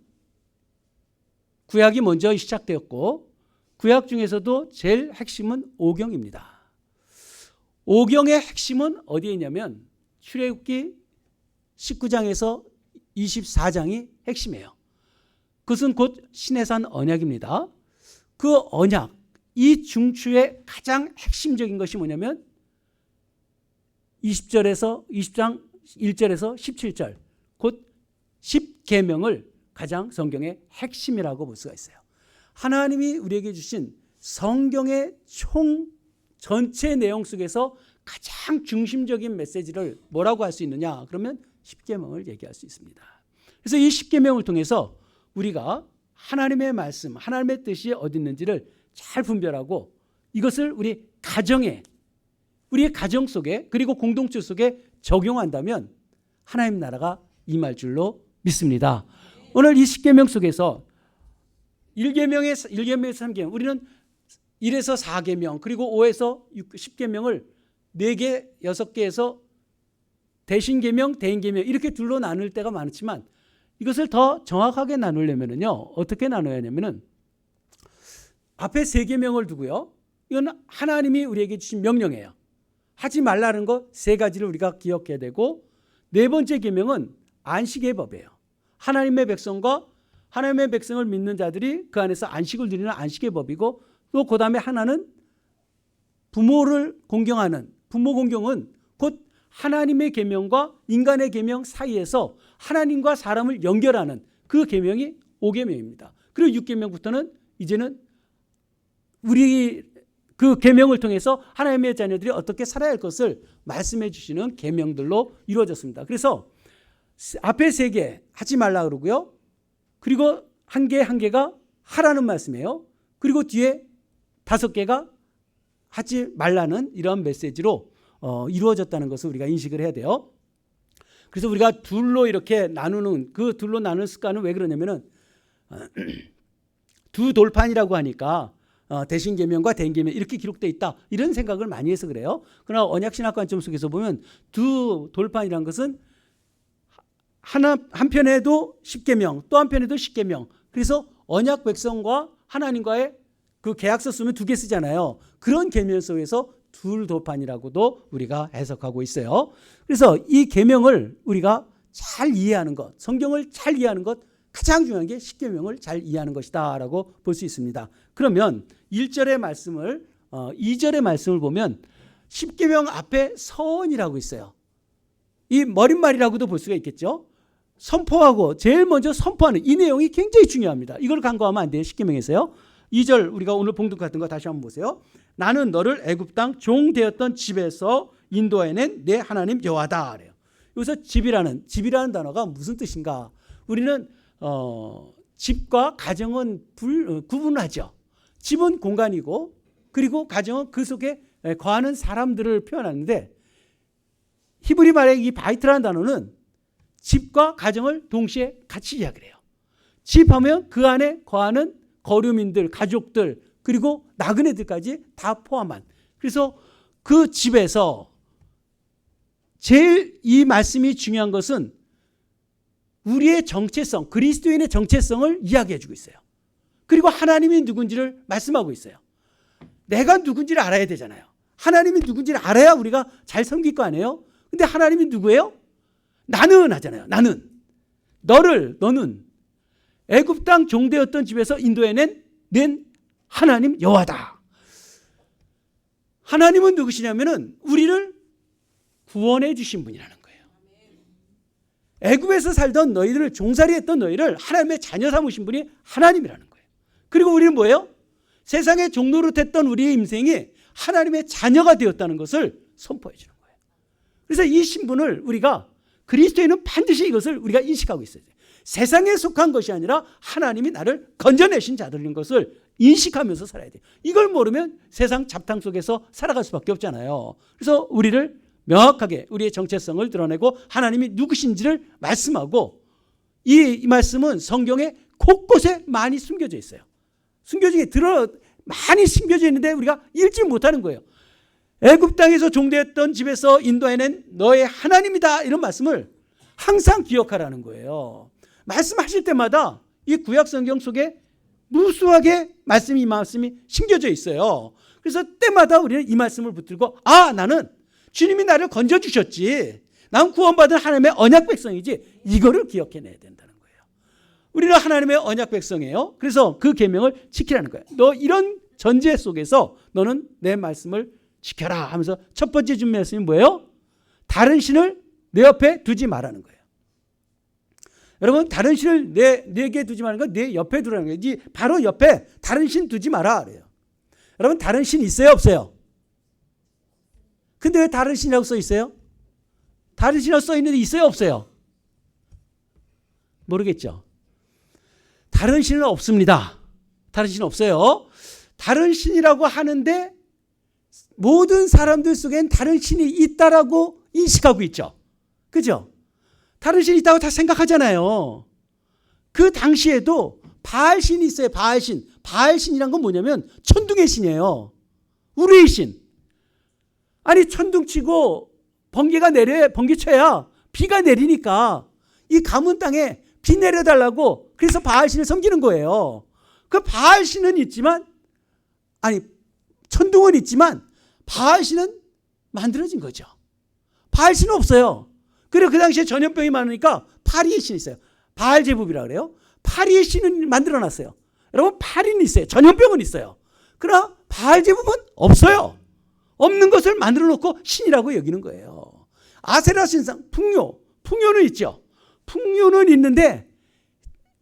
구약이 먼저 시작되었고 구약 중에서도 제일 핵심은 오경입니다. 오경의 핵심은 어디에 있냐면 출애굽기 19장에서 24장이 핵심이에요. 그것은 곧 시내산 언약입니다. 그 언약, 이 중추의 가장 핵심적인 것이 뭐냐면 20장 1절에서 17절 곧 10계명을 가장 성경의 핵심이라고 볼 수가 있어요. 하나님이 우리에게 주신 성경의 전체 내용 속에서 가장 중심적인 메시지를 뭐라고 할 수 있느냐? 그러면 10계명을 얘기할 수 있습니다. 그래서 이 10계명을 통해서 우리가 하나님의 말씀, 하나님의 뜻이 어디 있는지를 잘 분별하고 이것을 우리의 가정 속에 그리고 공동체 속에 적용한다면 하나님 나라가 임할 줄로 믿습니다. 오늘 이 10계명 속에서 1계명에서 3계명, 우리는 1에서 4계명 그리고 5에서 10계명을 4개, 6개에서 대신계명, 대인계명 이렇게 둘로 나눌 때가 많지만 이것을 더 정확하게 나누려면요 어떻게 나눠야 하냐면은 앞에 3계명을 두고요. 이건 하나님이 우리에게 주신 명령이에요. 하지 말라는 것 3가지를 우리가 기억해야 되고 4번째 계명은 안식의 법이에요. 하나님의 백성과 하나님의 백성을 믿는 자들이 그 안에서 안식을 누리는 안식의 법이고 또 그 다음에 하나는 부모를 공경하는 부모 공경은 곧 하나님의 계명과 인간의 계명 사이에서 하나님과 사람을 연결하는 그 계명이 5계명입니다. 그리고 6계명부터는 이제는 우리 그 계명을 통해서 하나님의 자녀들이 어떻게 살아야 할 것을 말씀해 주시는 계명들로 이루어졌습니다. 그래서 앞에 3개 하지 말라 그러고요. 그리고 한 개가 하라는 말씀이에요. 그리고 뒤에 5개가 하지 말라는 이런 메시지로 이루어졌다는 것을 우리가 인식을 해야 돼요. 그래서 우리가 둘로 이렇게 나누는 그 둘로 나누는 습관은 왜 그러냐면은 두 돌판이라고 하니까 대신계명과 대인계명 이렇게 기록되어 있다 이런 생각을 많이 해서 그래요. 그러나 언약신학 관점 속에서 보면 두 돌판이라는 것은 한편에도 10계명 또 한편에도 10계명 그래서 언약 백성과 하나님과의 그 계약서 쓰면 2개 쓰잖아요. 그런 계명 속에서 둘 돌판이라고도 우리가 해석하고 있어요. 그래서 이 계명을 우리가 잘 이해하는 것, 성경을 잘 이해하는 것 가장 중요한 게 10계명을 잘 이해하는 것이다 라고 볼 수 있습니다. 그러면 1절의 말씀을 2절의 말씀을 보면 10계명 앞에 서원이라고 있어요. 이 머릿말이라고도 볼 수가 있겠죠. 선포하고 제일 먼저 선포하는 이 내용이 굉장히 중요합니다. 이걸 간과하면 안 돼요. 10계명에서요. 2절 우리가 오늘 봉독 같은 거 다시 한번 보세요. 나는 너를 애굽 땅 종 되었던 집에서 인도해낸 내 하나님 여호와다 그래요. 여기서 집이라는 단어가 무슨 뜻인가? 우리는 집과 가정은 구분하죠. 집은 공간이고 그리고 가정은 그 속에 거하는 사람들을 표현하는데 히브리 말의 이 바이트라는 단어는 집과 가정을 동시에 같이 이야기를 해요. 집하면 그 안에 거하는 거류민들, 가족들 그리고 나그네들까지 다 포함한 그래서 그 집에서 제일 이 말씀이 중요한 것은 우리의 정체성, 그리스도인의 정체성을 이야기해 주고 있어요. 그리고 하나님이 누군지를 말씀하고 있어요. 내가 누군지를 알아야 되잖아요. 하나님이 누군지를 알아야 우리가 잘 섬길 거 아니에요? 근데 하나님이 누구예요? 나는 하잖아요. 나는. 너는 애굽 땅 종되었던 집에서 인도해낸 하나님 여호와다. 하나님은 누구시냐면은 우리를 구원해 주신 분이라는 거예요. 애굽에서 살던 너희들을 종살이했던 너희를 하나님의 자녀 삼으신 분이 하나님이라는 거예요. 그리고 우리는 뭐예요? 세상의 종노릇했던 우리의 인생이 하나님의 자녀가 되었다는 것을 선포해 주는 거예요. 그래서 이 신분을 우리가 그리스도인은 반드시 이것을 우리가 인식하고 있어야 돼요. 세상에 속한 것이 아니라 하나님이 나를 건져내신 자들인 것을 인식하면서 살아야 돼요. 이걸 모르면 세상 잡탕 속에서 살아갈 수밖에 없잖아요. 그래서 우리를 명확하게 우리의 정체성을 드러내고 하나님이 누구신지를 말씀하고 이 말씀은 성경에 곳곳에 많이 숨겨져 있어요. 많이 숨겨져 있는데 우리가 읽지 못하는 거예요. 애굽 땅에서 종되었던 집에서 인도해낸 너의 하나님이다, 이런 말씀을 항상 기억하라는 거예요. 말씀하실 때마다 이 구약 성경 속에 무수하게 이 말씀이 심겨져 있어요. 그래서 때마다 우리는 이 말씀을 붙들고 나는 주님이 나를 건져주셨지, 난 구원받은 하나님의 언약 백성이지, 이거를 기억해내야 된다는 거예요. 우리는 하나님의 언약 백성이에요. 그래서 그 계명을 지키라는 거예요. 너 이런 전제 속에서 너는 내 말씀을 지켜라 하면서 첫 번째 준 말씀이 뭐예요? 다른 신을 내 옆에 두지 말라는 거예요. 여러분, 다른 신을 내게 두지 말라는 건 내 옆에 두라는 거예요. 바로 옆에 다른 신 두지 마라 그래요. 여러분, 다른 신 있어요, 없어요? 근데 왜 다른 신이라고 써 있어요? 다른 신이라고 써 있는데 있어요, 없어요? 모르겠죠. 다른 신은 없습니다. 다른 신은 없어요. 다른 신이라고 하는데 모든 사람들 속엔 다른 신이 있다라고 인식하고 있죠. 그죠? 다른 신이 있다고 다 생각하잖아요. 그 당시에도 바알신이 있어요. 바알신. 바알신이란 건 뭐냐면 천둥의 신이에요. 우리의 신. 아니, 천둥 치고 번개가 번개쳐야 비가 내리니까 이 가문 땅에 비 내려달라고, 그래서 바알신을 섬기는 거예요. 그 바알신은 있지만, 천둥은 있지만 바알신은 만들어진 거죠. 바알신은 없어요. 그리고 그 당시에 전염병이 많으니까 파리의 신이 있어요. 바알제부비라 그래요. 파리의 신은 만들어놨어요. 여러분, 파리는 있어요. 전염병은 있어요. 그러나 바알제부는 없어요. 없는 것을 만들어 놓고 신이라고 여기는 거예요. 아세라 신상, 풍요는 있죠. 풍요는 있는데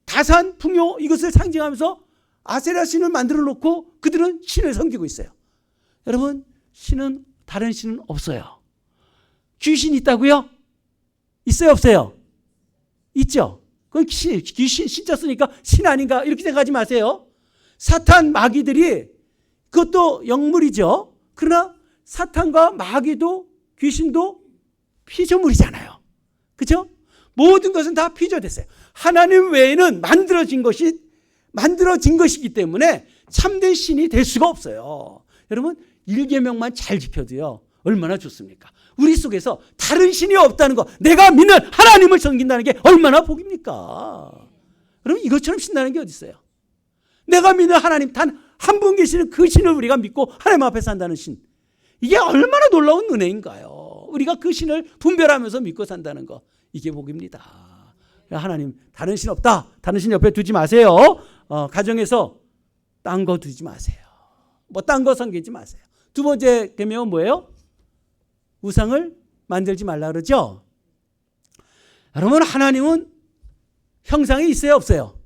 다산, 풍요, 이것을 상징하면서 아세라 신을 만들어 놓고 그들은 신을 섬기고 있어요. 여러분, 다른 신은 없어요. 귀신 있다고요? 있어요, 없어요? 있죠. 그건 귀신 신자 쓰니까 신 아닌가 이렇게 생각하지 마세요. 사탄, 마귀들이 그것도 영물이죠. 그러나 사탄과 마귀도 귀신도 피조물이잖아요. 그렇죠? 모든 것은 다 피조됐어요. 하나님 외에는 만들어진 것이기 때문에 참된 신이 될 수가 없어요. 여러분, 1계명만 잘 지켜도요, 얼마나 좋습니까? 우리 속에서 다른 신이 없다는 거, 내가 믿는 하나님을 섬긴다는 게 얼마나 복입니까? 여러분, 이것처럼 신나는 게 어디 있어요? 내가 믿는 하나님, 단 한 분 계시는 그 신을 우리가 믿고 하나님 앞에 산다는 신, 이게 얼마나 놀라운 은혜인가요? 우리가 그 신을 분별하면서 믿고 산다는 거, 이게 복입니다. 하나님, 다른 신 없다, 다른 신 옆에 두지 마세요. 가정에서 딴 거 두지 마세요. 딴 거 섬기지 마세요. 두 번째 계명은 뭐예요? 우상을 만들지 말라 그러죠. 여러분, 하나님은 형상이 있어요, 없어요?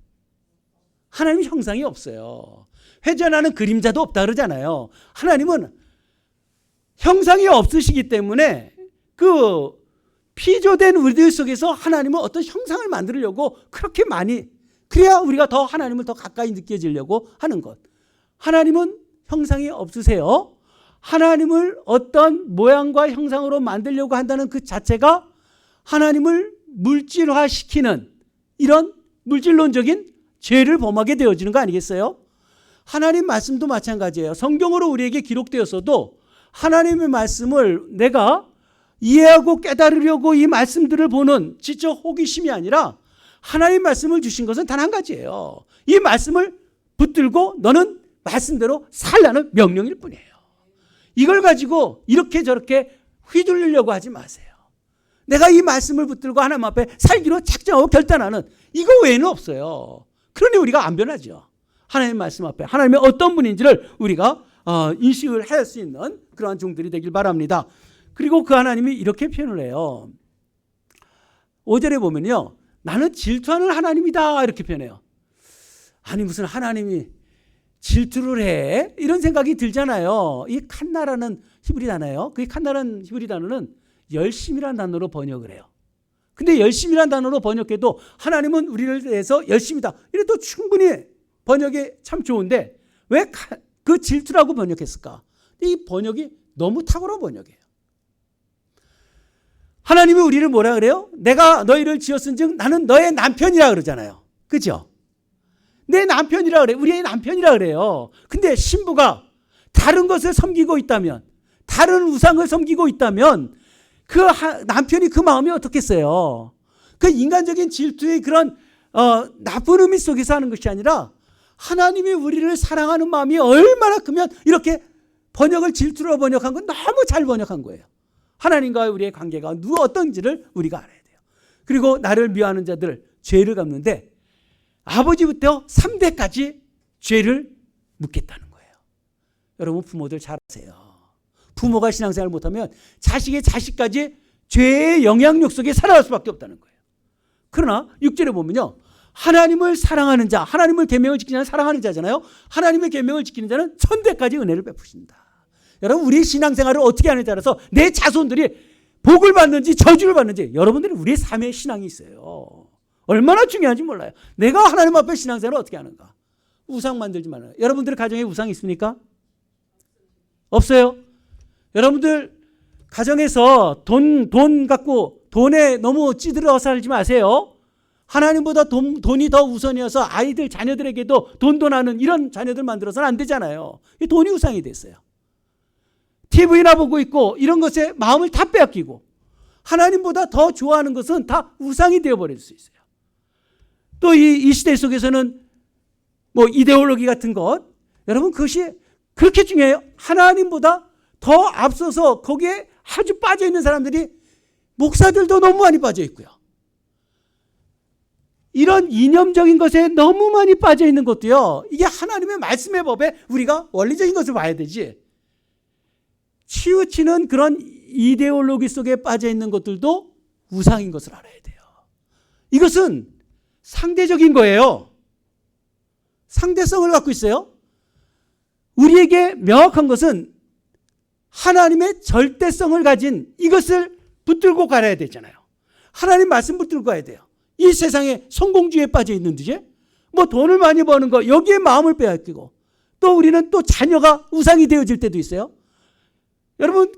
하나님 형상이 없어요. 회전하는 그림자도 없다 그러잖아요. 하나님은 형상이 없으시기 때문에 그 피조된 우리들 속에서 하나님은 어떤 형상을 만들려고 그렇게 많이, 그래야 우리가 더 하나님을 더 가까이 느껴지려고 하는 것. 하나님은 형상이 없으세요. 하나님을 어떤 모양과 형상으로 만들려고 한다는 그 자체가 하나님을 물질화시키는 이런 물질론적인 죄를 범하게 되어지는 거 아니겠어요? 하나님 말씀도 마찬가지예요. 성경으로 우리에게 기록되었어도 하나님의 말씀을 내가 이해하고 깨달으려고 이 말씀들을 보는 지적 호기심이 아니라 하나님 말씀을 주신 것은 단 한 가지예요. 이 말씀을 붙들고 너는 말씀대로 살라는 명령일 뿐이에요. 이걸 가지고 이렇게 저렇게 휘둘리려고 하지 마세요. 내가 이 말씀을 붙들고 하나님 앞에 살기로 작정하고 결단하는, 이거 외에는 없어요. 그러니 우리가 안 변하죠. 하나님 말씀 앞에 하나님의 어떤 분인지를 우리가 인식을 할 수 있는 그러한 종들이 되길 바랍니다. 그리고 그 하나님이 이렇게 표현을 해요. 5절에 보면요, 나는 질투하는 하나님이다 이렇게 표현해요. 아니, 무슨 하나님이 질투를 해? 이런 생각이 들잖아요. 이 칸나라는 히브리 단어예요. 그 칸나라는 히브리 단어는 열심이라는 단어로 번역을 해요. 근데 열심이라는 단어로 번역해도 하나님은 우리를 대해서 열심이다, 이래도 충분히 번역이 참 좋은데 왜 그 질투라고 번역했을까? 이 번역이 너무 탁월한 번역이에요. 하나님이 우리를 뭐라 그래요? 내가 너희를 지었은즉 나는 너의 남편이라 그러잖아요. 그죠? 내 남편이라 그래. 우리의 남편이라 그래요. 근데 신부가 다른 것을 섬기고 있다면, 다른 우상을 섬기고 있다면 그 남편이 그 마음이 어떻겠어요? 그 인간적인 질투의 그런 나쁜 의미 속에서 하는 것이 아니라 하나님이 우리를 사랑하는 마음이 얼마나 크면 이렇게 번역을 질투로 번역한 건 너무 잘 번역한 거예요. 하나님과 우리의 관계가 어떤지를 우리가 알아야 돼요. 그리고 나를 미워하는 자들 죄를 갚는데 아버지부터 3대까지 죄를 묻겠다는 거예요. 여러분 부모들 잘 아세요. 부모가 신앙생활을 못하면 자식의 자식까지 죄의 영향력 속에 살아갈 수밖에 없다는 거예요. 그러나 6절에 보면요. 하나님을 사랑하는 자, 하나님을 계명을 지키는 자는 사랑하는 자잖아요. 하나님의 계명을 지키는 자는 천대까지 은혜를 베푸신다. 여러분 우리의 신앙생활을 어떻게 하느냐에 따라서 내 자손들이 복을 받는지 저주를 받는지 여러분들이 우리의 삶의 신앙이 있어요. 얼마나 중요한지 몰라요. 내가 하나님 앞에 신앙생활을 어떻게 하는가. 우상 만들지 말아요. 여러분들 가정에 우상이 있습니까? 없어요? 여러분들 가정에서 돈 갖고 돈에 너무 찌들어 살지 마세요. 하나님보다 돈이 더 우선이어서 아이들 자녀들에게도 돈하는 이런 자녀들 만들어서는 안 되잖아요. 돈이 우상이 됐어요. TV나 보고 있고 이런 것에 마음을 다 빼앗기고 하나님보다 더 좋아하는 것은 다 우상이 되어버릴 수 있어요. 또 이 시대 속에서는 뭐 이데올로기 같은 것, 여러분 그것이 그렇게 중요해요. 하나님보다 더 앞서서 거기에 아주 빠져있는 사람들이 목사들도 너무 많이 빠져 있고요. 이런 이념적인 것에 너무 많이 빠져 있는 것도요. 이게 하나님의 말씀의 법에 우리가 원리적인 것을 봐야 되지. 치우치는 그런 이데올로기 속에 빠져 있는 것들도 우상인 것을 알아야 돼요. 이것은 상대적인 거예요. 상대성을 갖고 있어요. 우리에게 명확한 것은 하나님의 절대성을 가진 이것을 붙들고 가야 되잖아요. 하나님 말씀 붙들고 가야 돼요. 이 세상에 성공주의에 빠져 있는지 뭐 돈을 많이 버는 거 여기에 마음을 빼앗기고 또 우리는 또 자녀가 우상이 되어질 때도 있어요. 여러분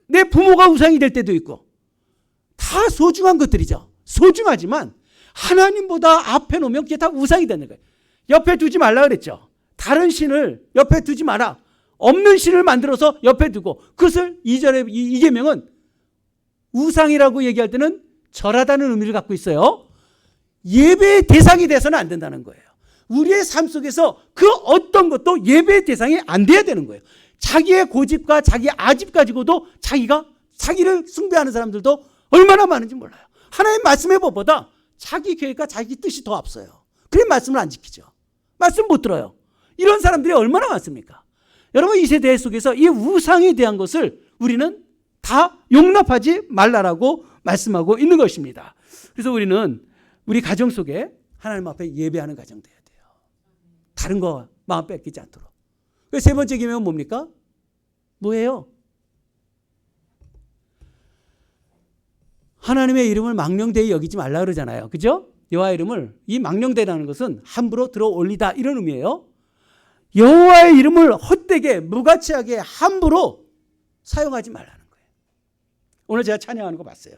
내 부모가 우상이 될 때도 있고 다 소중한 것들이죠. 소중하지만 하나님보다 앞에 놓으면 그게 다 우상이 되는 거예요. 옆에 두지 말라 그랬죠. 다른 신을 옆에 두지 마라. 없는 신을 만들어서 옆에 두고 그것을 2절에 이계명은 우상이라고 얘기할 때는 절하다는 의미를 갖고 있어요. 예배의 대상이 돼서는 안 된다는 거예요. 우리의 삶 속에서 그 어떤 것도 예배의 대상이 안 돼야 되는 거예요. 자기의 고집과 자기의 아집 가지고도 자기를 숭배하는 사람들도 얼마나 많은지 몰라요. 하나님 말씀의 법보다 자기 계획과 자기 뜻이 더 앞서요. 그래 말씀을 안 지키죠. 말씀 못 들어요. 이런 사람들이 얼마나 많습니까? 여러분 이 세대 속에서 이 우상에 대한 것을 우리는 다 용납하지 말라라고 말씀하고 있는 것입니다. 그래서 우리는 우리 가정 속에 하나님 앞에 예배하는 가정 돼야 돼요. 다른 거 마음 뺏기지 않도록. 세 번째 계명은 뭡니까? 뭐예요? 하나님의 이름을 망령되이 여기지 말라 그러잖아요. 그죠? 여호와의 이름을 이 망령되라는 것은 함부로 들어 올리다 이런 의미예요. 여호와의 이름을 헛되게 무가치하게 함부로 사용하지 말라는 거예요. 오늘 제가 찬양하는 거 봤어요.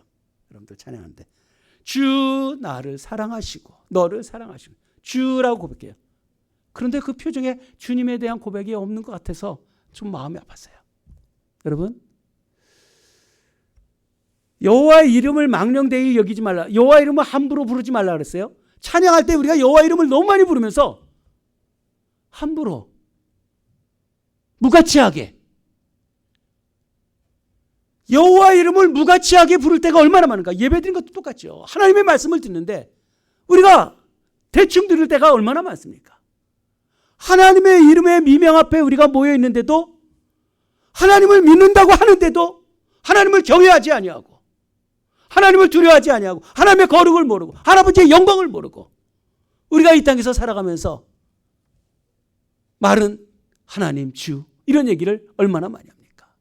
여러분들 찬양하는데 주 나를 사랑하시고 너를 사랑하시고 주라고 고백해요. 그런데 그 표정에 주님에 대한 고백이 없는 것 같아서 좀 마음이 아팠어요. 여러분 여호와의 이름을 망령되이 여기지 말라. 여호와의 이름을 함부로 부르지 말라 그랬어요. 찬양할 때 우리가 여호와의 이름을 너무 많이 부르면서 함부로 무가치하게 여호와의 이름을 무가치하게 부를 때가 얼마나 많은가. 예배드린 것도 똑같죠. 하나님의 말씀을 듣는데 우리가 대충 들을 때가 얼마나 많습니까? 하나님의 이름의 미명 앞에 우리가 모여 있는데도 하나님을 믿는다고 하는데도 하나님을 경외하지 아니하고 하나님을 두려워하지 아니하고 하나님의 거룩을 모르고 할아버지의 영광을 모르고 우리가 이 땅에서 살아가면서 말은 하나님 주 이런 얘기를 얼마나 많이 합니까?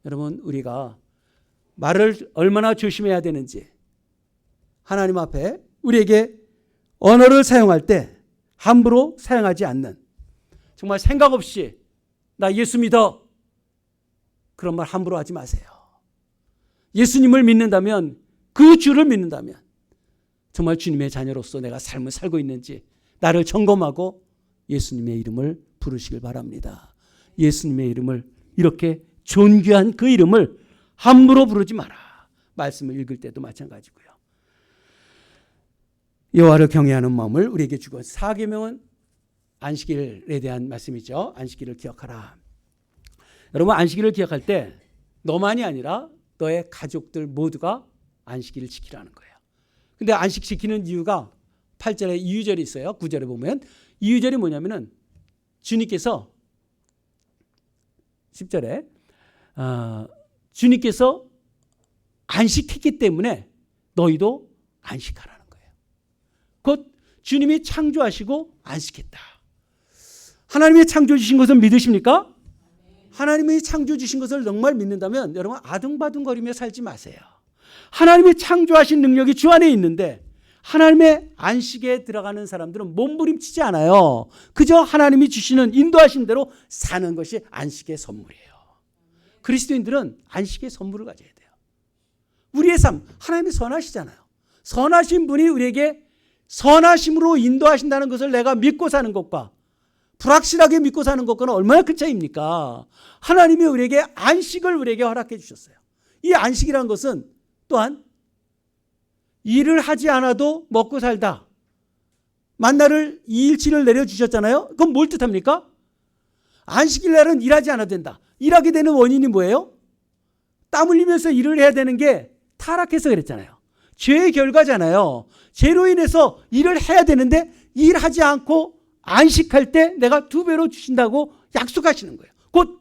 여러분 우리가 말을 얼마나 조심해야 되는지 하나님 앞에 우리에게 언어를 사용할 때 함부로 사용하지 않는 정말 생각 없이 나 예수 믿어 그런 말 함부로 하지 마세요. 예수님을 믿는다면, 그 주를 믿는다면 정말 주님의 자녀로서 내가 삶을 살고 있는지 나를 점검하고 예수님의 이름을 부르시길 바랍니다. 예수님의 이름을, 이렇게 존귀한 그 이름을 함부로 부르지 마라. 말씀을 읽을 때도 마찬가지고요. 여호와를 경외하는 마음을 우리에게 주고, 4계명은 안식일에 대한 말씀이죠. 안식일을 기억하라. 여러분, 안식일을 기억할 때 너만이 아니라 너의 가족들 모두가 안식일을 지키라는 거예요. 근데 안식 지키는 이유가 8절에 이유절이 있어요. 9절에 보면 이유절이 뭐냐면은 주님께서 10절에 주님께서 안식했기 때문에 너희도 안식하라는 거예요. 곧 주님이 창조하시고 안식했다. 하나님이 창조 주신 것을 믿으십니까? 하나님이 창조 주신 것을 정말 믿는다면 여러분, 아둥바둥거리며 살지 마세요. 하나님이 창조하신 능력이 주 안에 있는데 하나님의 안식에 들어가는 사람들은 몸부림치지 않아요. 그저 하나님이 주시는 인도하신 대로 사는 것이 안식의 선물이에요. 그리스도인들은 안식의 선물을 가져야 돼요. 우리의 삶, 하나님이 선하시잖아요. 선하신 분이 우리에게 선하심으로 인도하신다는 것을 내가 믿고 사는 것과 불확실하게 믿고 사는 것과는 얼마나 큰 차이입니까? 하나님이 우리에게 안식을 우리에게 허락해 주셨어요. 이 안식이라는 것은 또한 일을 하지 않아도 먹고 살다. 만나를 2일치를 내려주셨잖아요. 그건 뭘 뜻합니까? 안식일 날은 일하지 않아도 된다. 일하게 되는 원인이 뭐예요? 땀 흘리면서 일을 해야 되는 게 타락해서 그랬잖아요. 죄의 결과잖아요. 죄로 인해서 일을 해야 되는데 일하지 않고 안식할 때 내가 2배로 주신다고 약속하시는 거예요. 곧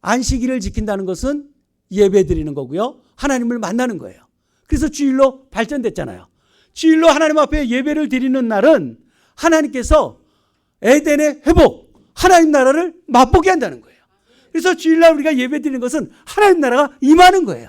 안식일을 지킨다는 것은 예배 드리는 거고요. 하나님을 만나는 거예요. 그래서 주일로 발전됐잖아요. 주일로 하나님 앞에 예배를 드리는 날은 하나님께서 에덴의 회복, 하나님 나라를 맛보게 한다는 거예요. 그래서 주일날 우리가 예배 드리는 것은 하나님 나라가 임하는 거예요.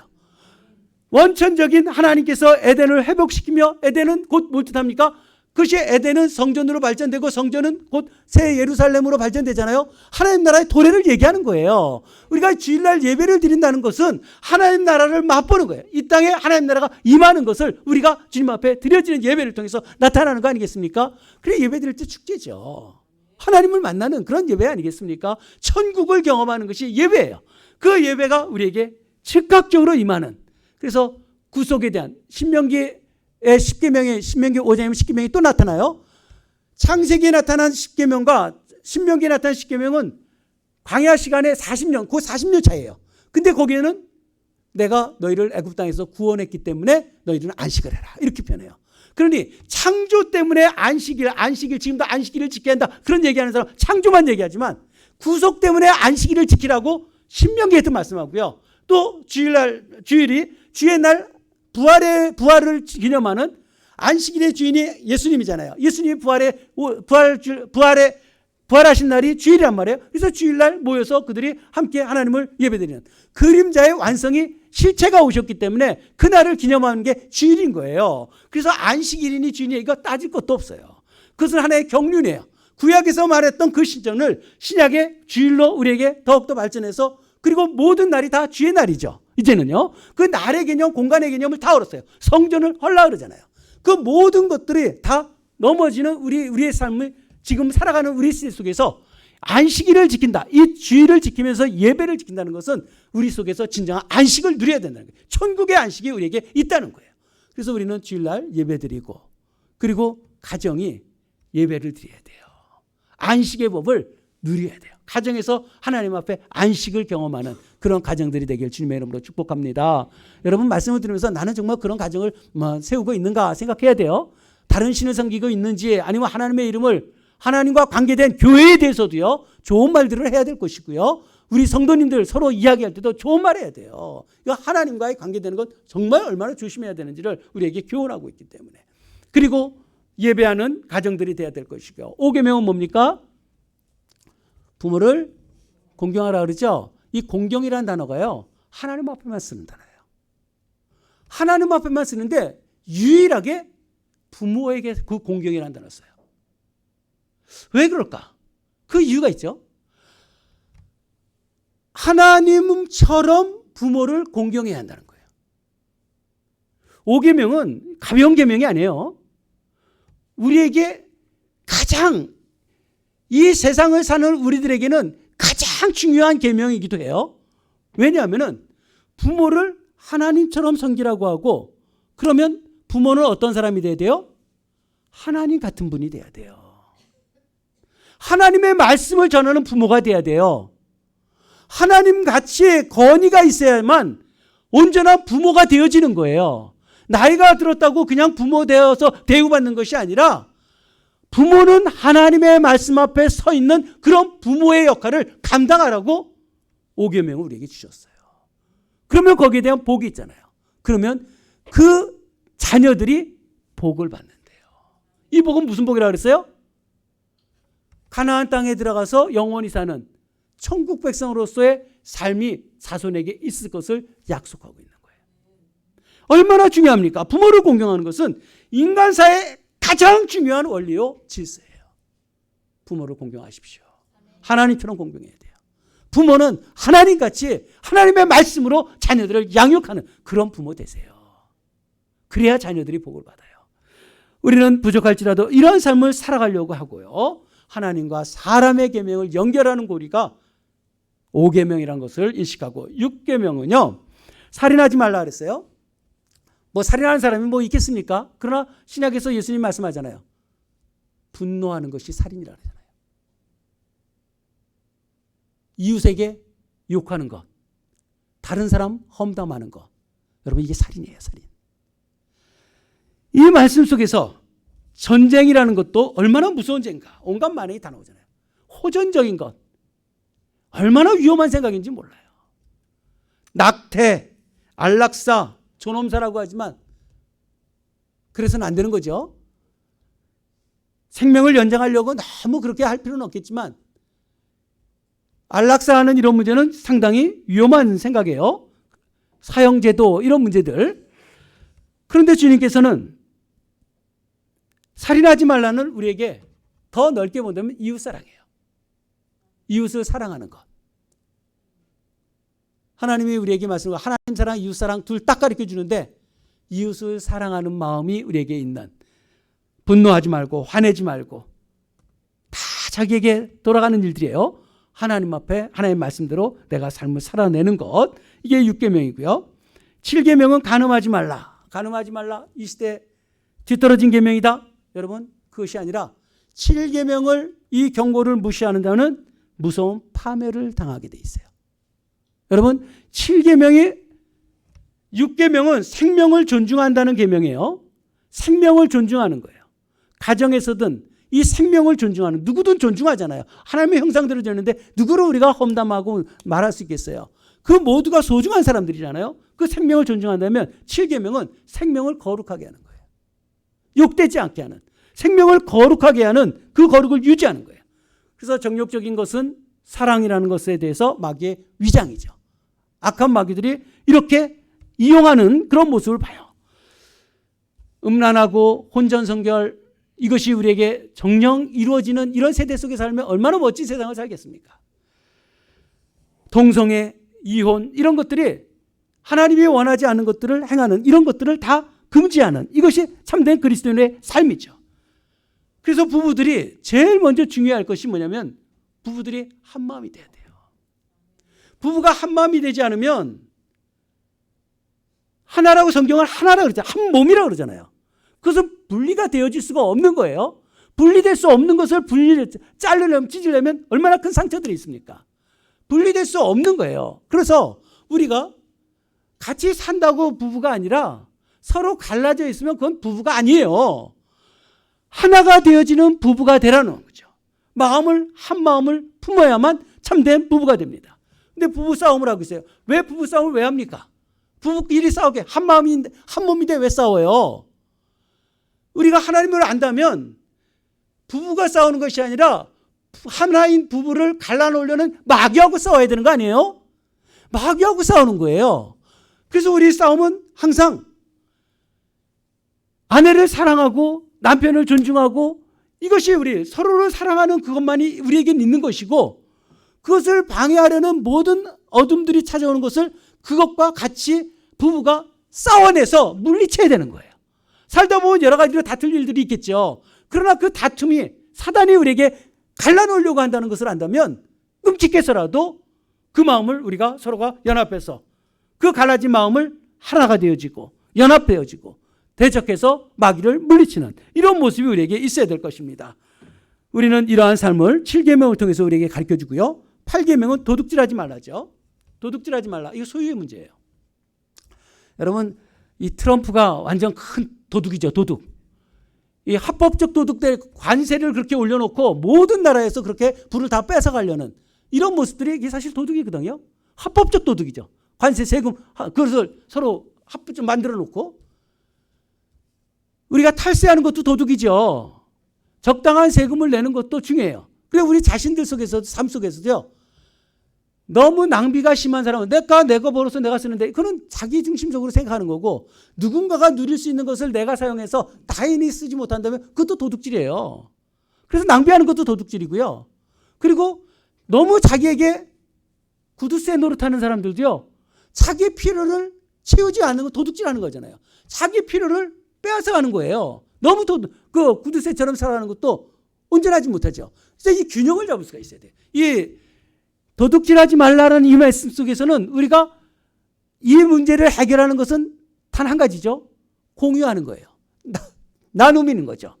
원천적인 하나님께서 에덴을 회복시키며, 에덴은 곧 뭘 뜻합니까? 그것이 에덴은 성전으로 발전되고 성전은 곧 새 예루살렘으로 발전되잖아요. 하나님 나라의 도래를 얘기하는 거예요. 우리가 주일날 예배를 드린다는 것은 하나님 나라를 맛보는 거예요. 이 땅에 하나님 나라가 임하는 것을 우리가 주님 앞에 드려지는 예배를 통해서 나타나는 거 아니겠습니까? 그래, 예배 드릴 때 축제죠. 하나님을 만나는 그런 예배 아니겠습니까? 천국을 경험하는 것이 예배예요. 그 예배가 우리에게 즉각적으로 임하는, 그래서 구속에 대한 신명기의 10계명의 신명기 5장이면 10계명이 또 나타나요. 창세기에 나타난 10계명과 신명기에 나타난 10계명은 광야 시간에 40년, 그 40년 차이예요. 근데 거기에는 내가 너희를 애굽 땅에서 구원했기 때문에 너희들은 안식을 해라, 이렇게 표현해요. 그러니 창조 때문에 안식일 지금도 안식일을 지켜야 한다, 그런 얘기하는 사람 창조만 얘기하지만 구속 때문에 안식일을 지키라고 신명기에도 말씀하고요. 또 주일이 주의 날 부활을 기념하는 안식일의 주인이 예수님이잖아요. 예수님이 부활하신 날이 주일이란 말이에요. 그래서 주일날 모여서 그들이 함께 하나님을 예배드리는 그림자의 완성이 실체가 오셨기 때문에 그날을 기념하는 게 주일인 거예요. 그래서 안식일이니 주일이니 이거 따질 것도 없어요. 그것은 하나의 경륜이에요. 구약에서 말했던 그 신전을 신약의 주일로 우리에게 더욱더 발전해서, 그리고 모든 날이 다 주의 날이죠. 이제는요, 그 날의 개념, 공간의 개념을 다 얼었어요. 성전을 헐라 그러잖아요. 그 모든 것들이 다 넘어지는 우리의 삶을 지금 살아가는 우리 시대 속에서 안식일을 지킨다, 이 주일을 지키면서 예배를 지킨다는 것은 우리 속에서 진정한 안식을 누려야 된다는 거예요. 천국의 안식이 우리에게 있다는 거예요. 그래서 우리는 주일날 예배 드리고, 그리고 가정이 예배를 드려야 돼요. 안식의 법을 누려야 돼요. 가정에서 하나님 앞에 안식을 경험하는 그런 가정들이 되길 주님의 이름으로 축복합니다. 여러분, 말씀을 들으면서 나는 정말 그런 가정을 세우고 있는가 생각해야 돼요. 다른 신을 섬기고 있는지, 아니면 하나님의 이름을, 하나님과 관계된 교회에 대해서도요, 좋은 말들을 해야 될 것이고요. 우리 성도님들 서로 이야기할 때도 좋은 말 해야 돼요. 이거 하나님과의 관계되는 건 정말 얼마나 조심해야 되는지를 우리에게 교훈하고 있기 때문에. 그리고 예배하는 가정들이 돼야 될 것이고요. 5계명은 뭡니까? 부모를 공경하라 그러죠. 이 공경이라는 단어가요, 하나님 앞에만 쓰는 단어예요. 하나님 앞에만 쓰는데 유일하게 부모에게 그 공경이라는 단어를 써요. 왜 그럴까? 그 이유가 있죠. 하나님처럼 부모를 공경해야 한다는 거예요. 5계명은 가벼운 계명이 아니에요. 우리에게 가장 이 세상을 사는 우리들에게는 가장 중요한 계명이기도 해요. 왜냐하면 부모를 하나님처럼 섬기라고 하고, 그러면 부모는 어떤 사람이 돼야 돼요? 하나님 같은 분이 돼야 돼요. 하나님의 말씀을 전하는 부모가 돼야 돼요. 하나님 같이 권위가 있어야만 온전한 부모가 되어지는 거예요. 나이가 들었다고 그냥 부모 되어서 대우받는 것이 아니라, 부모는 하나님의 말씀 앞에 서 있는 그런 부모의 역할을 감당하라고 5계명을 우리에게 주셨어요. 그러면 거기에 대한 복이 있잖아요. 그러면 그 자녀들이 복을 받는데요. 이 복은 무슨 복이라고 그랬어요? 가나안 땅에 들어가서 영원히 사는 천국 백성으로서의 삶이 자손에게 있을 것을 약속하고 있는 거예요. 얼마나 중요합니까? 부모를 공경하는 것은 인간사의 가장 중요한 원리요 질서예요. 부모를 공경하십시오. 하나님처럼 공경해야 돼요. 부모는 하나님같이 하나님의 말씀으로 자녀들을 양육하는 그런 부모 되세요. 그래야 자녀들이 복을 받아요. 우리는 부족할지라도 이런 삶을 살아가려고 하고요. 하나님과 사람의 계명을 연결하는 고리가 5계명이라는 것을 인식하고, 6계명은요. 살인하지 말라 그랬어요. 뭐 살인하는 사람이 뭐 있겠습니까? 그러나 신약에서 예수님 말씀하잖아요. 분노하는 것이 살인이라고 하잖아요. 이웃에게 욕하는 것, 다른 사람 험담하는 것, 여러분 이게 살인이에요. 살인. 이 말씀 속에서 전쟁이라는 것도 얼마나 무서운 죄인가, 온갖 만행이 다 나오잖아요. 호전적인 것, 얼마나 위험한 생각인지 몰라요. 낙태, 안락사, 존엄사라고 하지만 그래서는 안 되는 거죠. 생명을 연장하려고 너무 그렇게 할 필요는 없겠지만, 안락사하는 이런 문제는 상당히 위험한 생각이에요. 사형제도 이런 문제들. 그런데 주님께서는 살인하지 말라는 우리에게 더 넓게 본다면 이웃사랑이에요. 이웃을 사랑하는 것. 하나님이 우리에게 말씀하고 하나님 사랑, 이웃 사랑 둘 딱 가르쳐 주는데, 이웃을 사랑하는 마음이 우리에게 있는, 분노하지 말고 화내지 말고 다 자기에게 돌아가는 일들이에요. 하나님 앞에 하나님의 말씀대로 내가 삶을 살아내는 것, 이게 6계명이고요. 7계명은 간음하지 말라. 간음하지 말라. 이 시대에 뒤떨어진 계명이다. 여러분 그것이 아니라 7계명을, 이 경고를 무시하는 자는 무서운 파멸을 당하게 돼 있어요. 여러분 7계명이, 6계명은 생명을 존중한다는 계명이에요. 생명을 존중하는 거예요. 가정에서든 이 생명을 존중하는, 누구든 존중하잖아요. 하나님의 형상대로 되는데 누구를 우리가 험담하고 말할 수 있겠어요? 그 모두가 소중한 사람들이잖아요. 그 생명을 존중한다면 7계명은 생명을 거룩하게 하는 거예요. 욕되지 않게 하는, 생명을 거룩하게 하는 그 거룩을 유지하는 거예요. 그래서 정욕적인 것은 사랑이라는 것에 대해서 마귀의 위장이죠. 악한 마귀들이 이렇게 이용하는 그런 모습을 봐요. 음란하고 혼전성결, 이것이 우리에게 정녕 이루어지는 이런 세대 속에 살면 얼마나 멋진 세상을 살겠습니까? 동성애, 이혼 이런 것들이 하나님이 원하지 않는 것들을 행하는, 이런 것들을 다 금지하는, 이것이 참된 그리스도인의 삶이죠. 그래서 부부들이 제일 먼저 중요할 것이 뭐냐면 부부들이 한 마음이 돼야 돼요. 부부가 한 마음이 되지 않으면, 하나라고 성경은 하나라고 그러잖아요. 한 몸이라고 그러잖아요. 그것은 분리가 되어질 수가 없는 거예요. 분리될 수 없는 것을 자르려면, 찢으려면 얼마나 큰 상처들이 있습니까? 분리될 수 없는 거예요. 그래서 우리가 같이 산다고 부부가 아니라 서로 갈라져 있으면 그건 부부가 아니에요. 하나가 되어지는 부부가 되라는 거죠. 한 마음을 품어야만 참된 부부가 됩니다. 근데 부부 싸움을 하고 있어요. 왜 부부 싸움을 왜 합니까? 부부끼리 싸우게, 한 마음인데, 한 몸인데 왜 싸워요? 우리가 하나님을 안다면 부부가 싸우는 것이 아니라 하나인 부부를 갈라놓으려는 마귀하고 싸워야 되는 거 아니에요? 마귀하고 싸우는 거예요. 그래서 우리 싸움은 항상 아내를 사랑하고 남편을 존중하고, 이것이 우리 서로를 사랑하는 그것만이 우리에겐 있는 것이고, 그것을 방해하려는 모든 어둠들이 찾아오는 것을 그것과 같이 부부가 싸워내서 물리쳐야 되는 거예요. 살다 보면 여러 가지로 다툴 일들이 있겠죠. 그러나 그 다툼이 사단이 우리에게 갈라놓으려고 한다는 것을 안다면 끔찍해서라도 그 마음을 우리가 서로가 연합해서 그 갈라진 마음을 하나가 되어지고 연합되어지고 대적해서 마귀를 물리치는 이런 모습이 우리에게 있어야 될 것입니다. 우리는 이러한 삶을 7계명을 통해서 우리에게 가르쳐주고요. 8계명은 도둑질하지 말라죠. 도둑질하지 말라. 이거 소유의 문제예요. 여러분, 이 트럼프가 완전 큰 도둑이죠. 도둑. 이 합법적 도둑들 관세를 그렇게 올려놓고 모든 나라에서 그렇게 불을 다 뺏어가려는 이런 모습들이 이게 사실 도둑이거든요. 합법적 도둑이죠. 관세, 세금, 그것을 서로 합법 만들어 놓고 우리가 탈세하는 것도 도둑이죠. 적당한 세금을 내는 것도 중요해요. 그리고 우리 자신들 속에서도 삶 속에서도요. 너무 낭비가 심한 사람은 내가 벌어서 내가 쓰는데 그건 자기 중심적으로 생각하는 거고 누군가가 누릴 수 있는 것을 내가 사용해서 타인이 쓰지 못한다면 그것도 도둑질이에요. 그래서 낭비하는 것도 도둑질이고요. 그리고 너무 자기에게 구두쇠 노릇하는 사람들도요. 자기 필요를 채우지 않는 건 도둑질하는 거잖아요. 자기 필요를 빼앗아가는 거예요. 너무 그 구두쇠처럼 살아가는 것도 온전하지 못하죠. 그래서 이 균형을 잡을 수가 있어야 돼요. 이 도둑질하지 말라는 이 말씀 속에서는 우리가 이 문제를 해결하는 것은 단 한 가지죠. 공유하는 거예요. 나눔이는 거죠.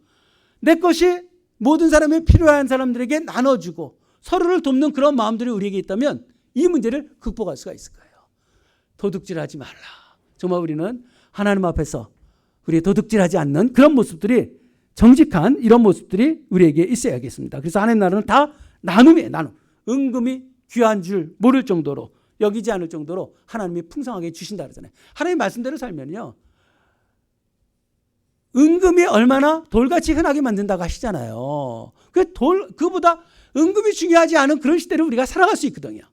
내 것이 모든 사람이 필요한 사람들에게 나눠주고 서로를 돕는 그런 마음들이 우리에게 있다면 이 문제를 극복할 수가 있을 거예요. 도둑질하지 말라. 정말 우리는 하나님 앞에서 우리 도둑질하지 않는 그런 모습들이 정직한 이런 모습들이 우리에게 있어야겠습니다. 그래서 하나님 나라는 다 나눔이에요. 나눔. 은금이 귀한 줄 모를 정도로 여기지 않을 정도로 하나님이 풍성하게 주신다 그러잖아요. 하나님 말씀대로 살면요. 은금이 얼마나 돌같이 흔하게 만든다고 하시잖아요. 그보다 은금이 중요하지 않은 그런 시대를 우리가 살아갈 수 있거든요.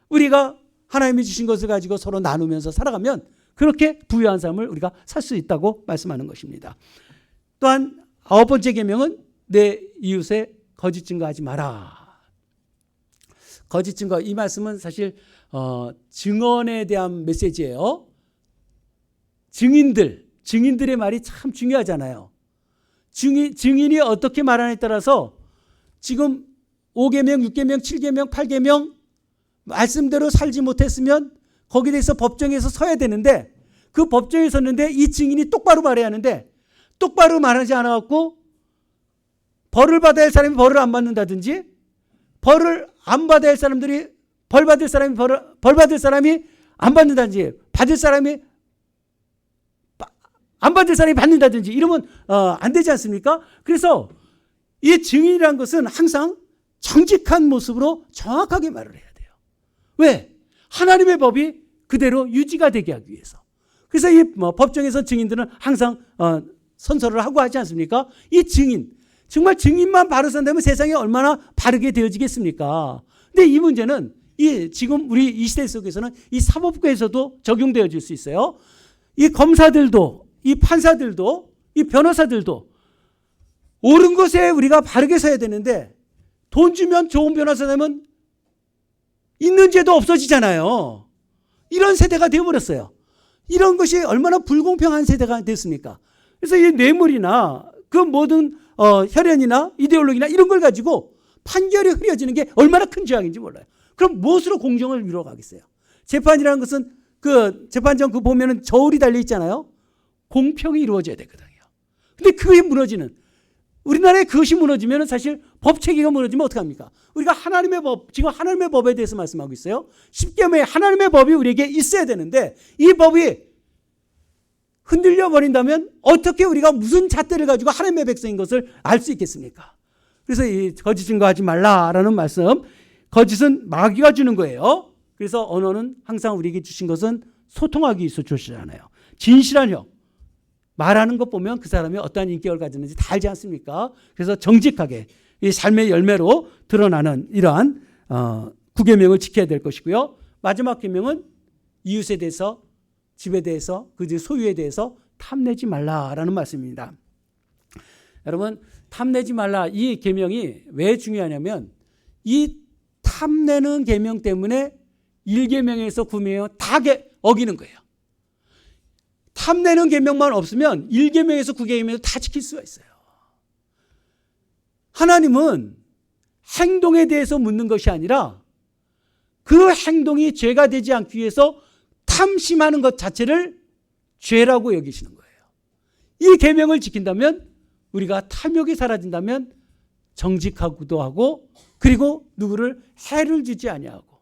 우리가 하나님이 주신 것을 가지고 서로 나누면서 살아가면 그렇게 부유한 삶을 우리가 살 수 있다고 말씀하는 것입니다. 또한 9번째 계명은 내 이웃의 거짓 증거하지 마라. 거짓 증거, 이 말씀은 사실 증언에 대한 메시지예요. 증인들의 말이 참 중요하잖아요. 증인이 어떻게 말하느냐에 따라서 지금 5계명, 6계명, 7계명, 8계명 말씀대로 살지 못했으면 거기에 대해서 법정에서 서야 되는데 그 법정에 섰는데 이 증인이 똑바로 말해야 하는데 똑바로 말하지 않아갖고 벌을 받아야 할 사람이 벌을 안 받는다든지 벌을 안 받아야 할 사람들이 벌 받을 사람이 안 받는다든지 받을 사람이 안 받을 사람이 받는다든지 이러면 안 되지 않습니까? 그래서 이 증인이라는 것은 항상 정직한 모습으로 정확하게 말을 해야 돼요. 왜? 하나님의 법이 그대로 유지가 되게 하기 위해서. 그래서 이 법정에서 증인들은 항상 선서를 하고 하지 않습니까? 이 증인, 정말 증인만 바로 선다면 세상이 얼마나 바르게 되어지겠습니까? 근데 이 문제는 지금 우리 이 시대 속에서는 이 사법부에서도 적용되어질 수 있어요. 이 검사들도, 이 판사들도, 이 변호사들도 옳은 것에 우리가 바르게 서야 되는데 돈 주면 좋은 변호사 되면 있는 죄도 없어지잖아요. 이런 세대가 되어버렸어요. 이런 것이 얼마나 불공평한 세대가 됐습니까? 그래서 이 뇌물이나 그 모든 혈연이나 이데올로기나 이런 걸 가지고 판결이 흐려지는 게 얼마나 큰 죄악인지 몰라요. 그럼 무엇으로 공정을 이루어가겠어요? 재판이라는 것은 그 재판정 보면은 저울이 달려 있잖아요. 공평이 이루어져야 되거든요. 근데 그게 무너지는, 우리나라에 그것이 무너지면 사실 법 체계가 무너지면 어떡합니까? 우리가 하나님의 법, 지금 하나님의 법에 대해서 말씀하고 있어요. 10계명에 하나님의 법이 우리에게 있어야 되는데 이 법이 흔들려 버린다면 어떻게 우리가 무슨 잣대를 가지고 하나님의 백성인 것을 알 수 있겠습니까? 그래서 이 거짓 증거하지 말라라는 말씀, 거짓은 마귀가 주는 거예요. 그래서 언어는 항상 우리에게 주신 것은 소통하기 위해서 주시잖아요. 진실한 형, 말하는 것 보면 그 사람이 어떠한 인격을 가졌는지 다 알지 않습니까? 그래서 정직하게 이 삶의 열매로 드러나는 이러한 9계명을 지켜야 될 것이고요. 마지막 계명은 이웃에 대해서, 집에 대해서, 그 소유에 대해서 탐내지 말라라는 말씀입니다. 여러분, 탐내지 말라, 이 계명이 왜 중요하냐면 이 탐내는 계명 때문에 1계명에서 9계명 다 어기는 거예요. 탐내는 계명만 없으면 1계명에서 9계명에서 다 지킬 수가 있어요. 하나님은 행동에 대해서 묻는 것이 아니라 그 행동이 죄가 되지 않기 위해서 탐심하는 것 자체를 죄라고 여기시는 거예요. 이 계명을 지킨다면, 우리가 탐욕이 사라진다면 정직하기도 하고, 그리고 누구를 해를 주지 아니하고,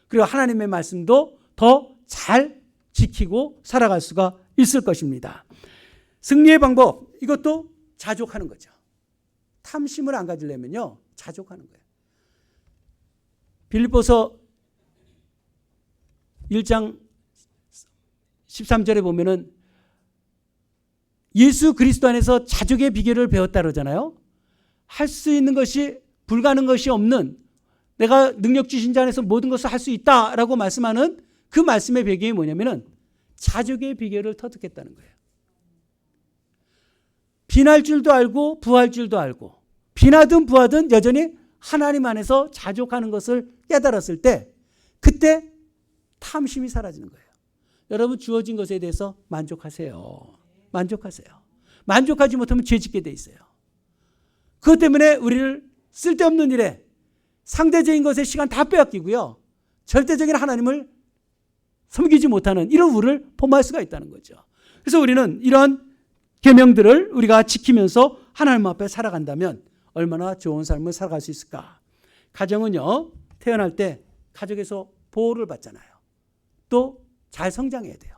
그리고 하나님의 말씀도 더 잘 지키고 살아갈 수가 있을 것입니다. 승리의 방법, 이것도 자족하는 거죠. 탐심을 안 가지려면요, 자족하는 거예요. 빌립보서 1장 13절에 보면은 예수 그리스도 안에서 자족의 비결을 배웠다 그러잖아요. 할 수 있는 것이 불가능한 것이 없는, 내가 능력 주신 자 안에서 모든 것을 할 수 있다라고 말씀하는 그 말씀의 배경이 뭐냐면은 자족의 비결을 터득했다는 거예요. 비날 줄도 알고 부할 줄도 알고, 비나든 부하든 여전히 하나님 안에서 자족하는 것을 깨달았을 때, 그때 탐심이 사라지는 거예요. 여러분, 주어진 것에 대해서 만족하세요. 만족하세요. 만족하지 못하면 죄 짓게 돼 있어요. 그것 때문에 우리를 쓸데없는 일에, 상대적인 것에 시간 다 빼앗기고요, 절대적인 하나님을 섬기지 못하는 이런 우를 포함할 수가 있다는 거죠. 그래서 우리는 이런 계명들을 우리가 지키면서 하나님 앞에 살아간다면 얼마나 좋은 삶을 살아갈 수 있을까. 가정은요, 태어날 때 가족에서 보호를 받잖아요. 또 잘 성장해야 돼요.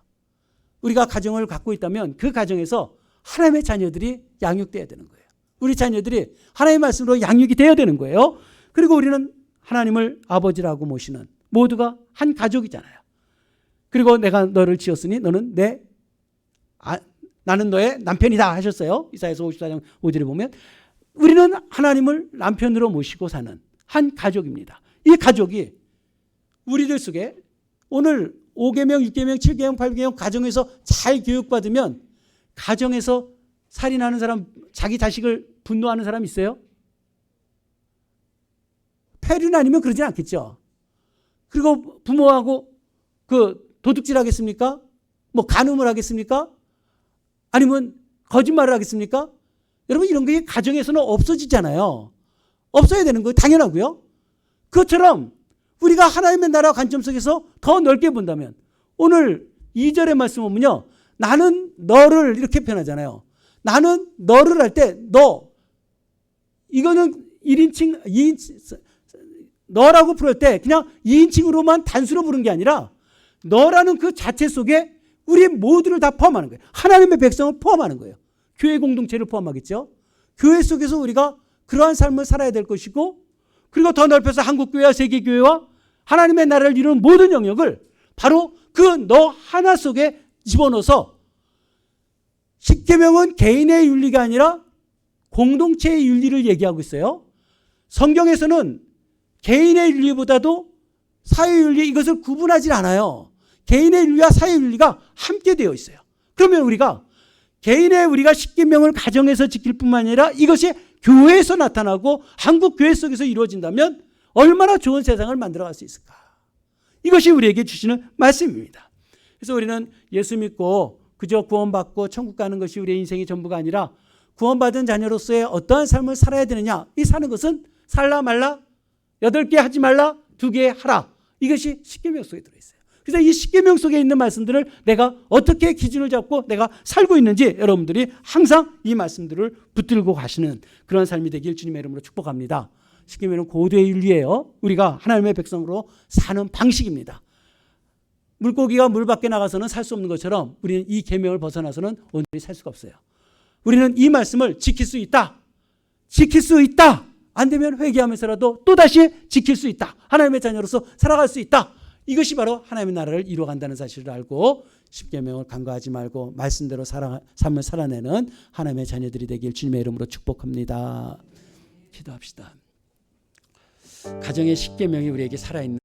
우리가 가정을 갖고 있다면 그 가정에서 하나님의 자녀들이 양육돼야 되는 거예요. 우리 자녀들이 하나님의 말씀으로 양육이 되어야 되는 거예요. 그리고 우리는 하나님을 아버지라고 모시는, 모두가 한 가족이잖아요. 그리고 내가 너를 지었으니 너는 나는 너의 남편이다 하셨어요. 이사야서 54장 5절에 보면 우리는 하나님을 남편으로 모시고 사는 한 가족입니다. 이 가족이 우리들 속에 오늘 5계명, 6계명, 7계명, 8계명 가정에서 잘 교육받으면, 가정에서 살인하는 사람, 자기 자식을 분노하는 사람 있어요? 폐륜 아니면 그러진 않겠죠. 그리고 부모하고 도둑질 하겠습니까? 간음을 하겠습니까? 아니면 거짓말을 하겠습니까? 여러분, 이런 게 가정에서는 없어지잖아요. 없어야 되는 거예요. 당연하고요. 그것처럼 우리가 하나님의 나라 관점 속에서 더 넓게 본다면, 오늘 2절의 말씀 보면요, 나는 너를 이렇게 표현하잖아요. 나는 너를 할 때 너, 이거는 1인칭, 2인칭, 너라고 부를 때 그냥 2인칭으로만 단수로 부른 게 아니라 너라는 그 자체 속에 우리 모두를 다 포함하는 거예요. 하나님의 백성을 포함하는 거예요. 교회 공동체를 포함하겠죠. 교회 속에서 우리가 그러한 삶을 살아야 될 것이고, 그리고 더 넓혀서 한국교회와 세계교회와 하나님의 나라를 이루는 모든 영역을 바로 그 너 하나 속에 집어넣어서, 10계명은 개인의 윤리가 아니라 공동체의 윤리를 얘기하고 있어요. 성경에서는 개인의 윤리보다도 사회윤리, 이것을 구분하지 않아요. 개인의 윤리와 사회윤리가 함께 되어 있어요. 그러면 우리가 우리가 10계명을 가정에서 지킬 뿐만 아니라 이것이 교회에서 나타나고 한국 교회 속에서 이루어진다면 얼마나 좋은 세상을 만들어갈 수 있을까. 이것이 우리에게 주시는 말씀입니다. 그래서 우리는 예수 믿고 그저 구원받고 천국 가는 것이 우리의 인생의 전부가 아니라, 구원받은 자녀로서의 어떠한 삶을 살아야 되느냐, 이 사는 것은 살라 말라, 8개 하지 말라, 2개 하라, 이것이 10계명 속에 들어있어요. 그래서 이 10계명 속에 있는 말씀들을 내가 어떻게 기준을 잡고 내가 살고 있는지, 여러분들이 항상 이 말씀들을 붙들고 가시는 그런 삶이 되길 주님의 이름으로 축복합니다. 10계명은 고도의 윤리예요. 우리가 하나님의 백성으로 사는 방식입니다. 물고기가 물 밖에 나가서는 살 수 없는 것처럼 우리는 이 계명을 벗어나서는 온전히 살 수가 없어요. 우리는 이 말씀을 지킬 수 있다. 지킬 수 있다. 안 되면 회개하면서라도 또다시 지킬 수 있다. 하나님의 자녀로서 살아갈 수 있다. 이것이 바로 하나님의 나라를 이루어간다는 사실을 알고 10계명을 간과하지 말고 말씀대로 삶을 살아내는 하나님의 자녀들이 되길 주님의 이름으로 축복합니다. 기도합시다. 가정의 10계명이 우리에게 살아있는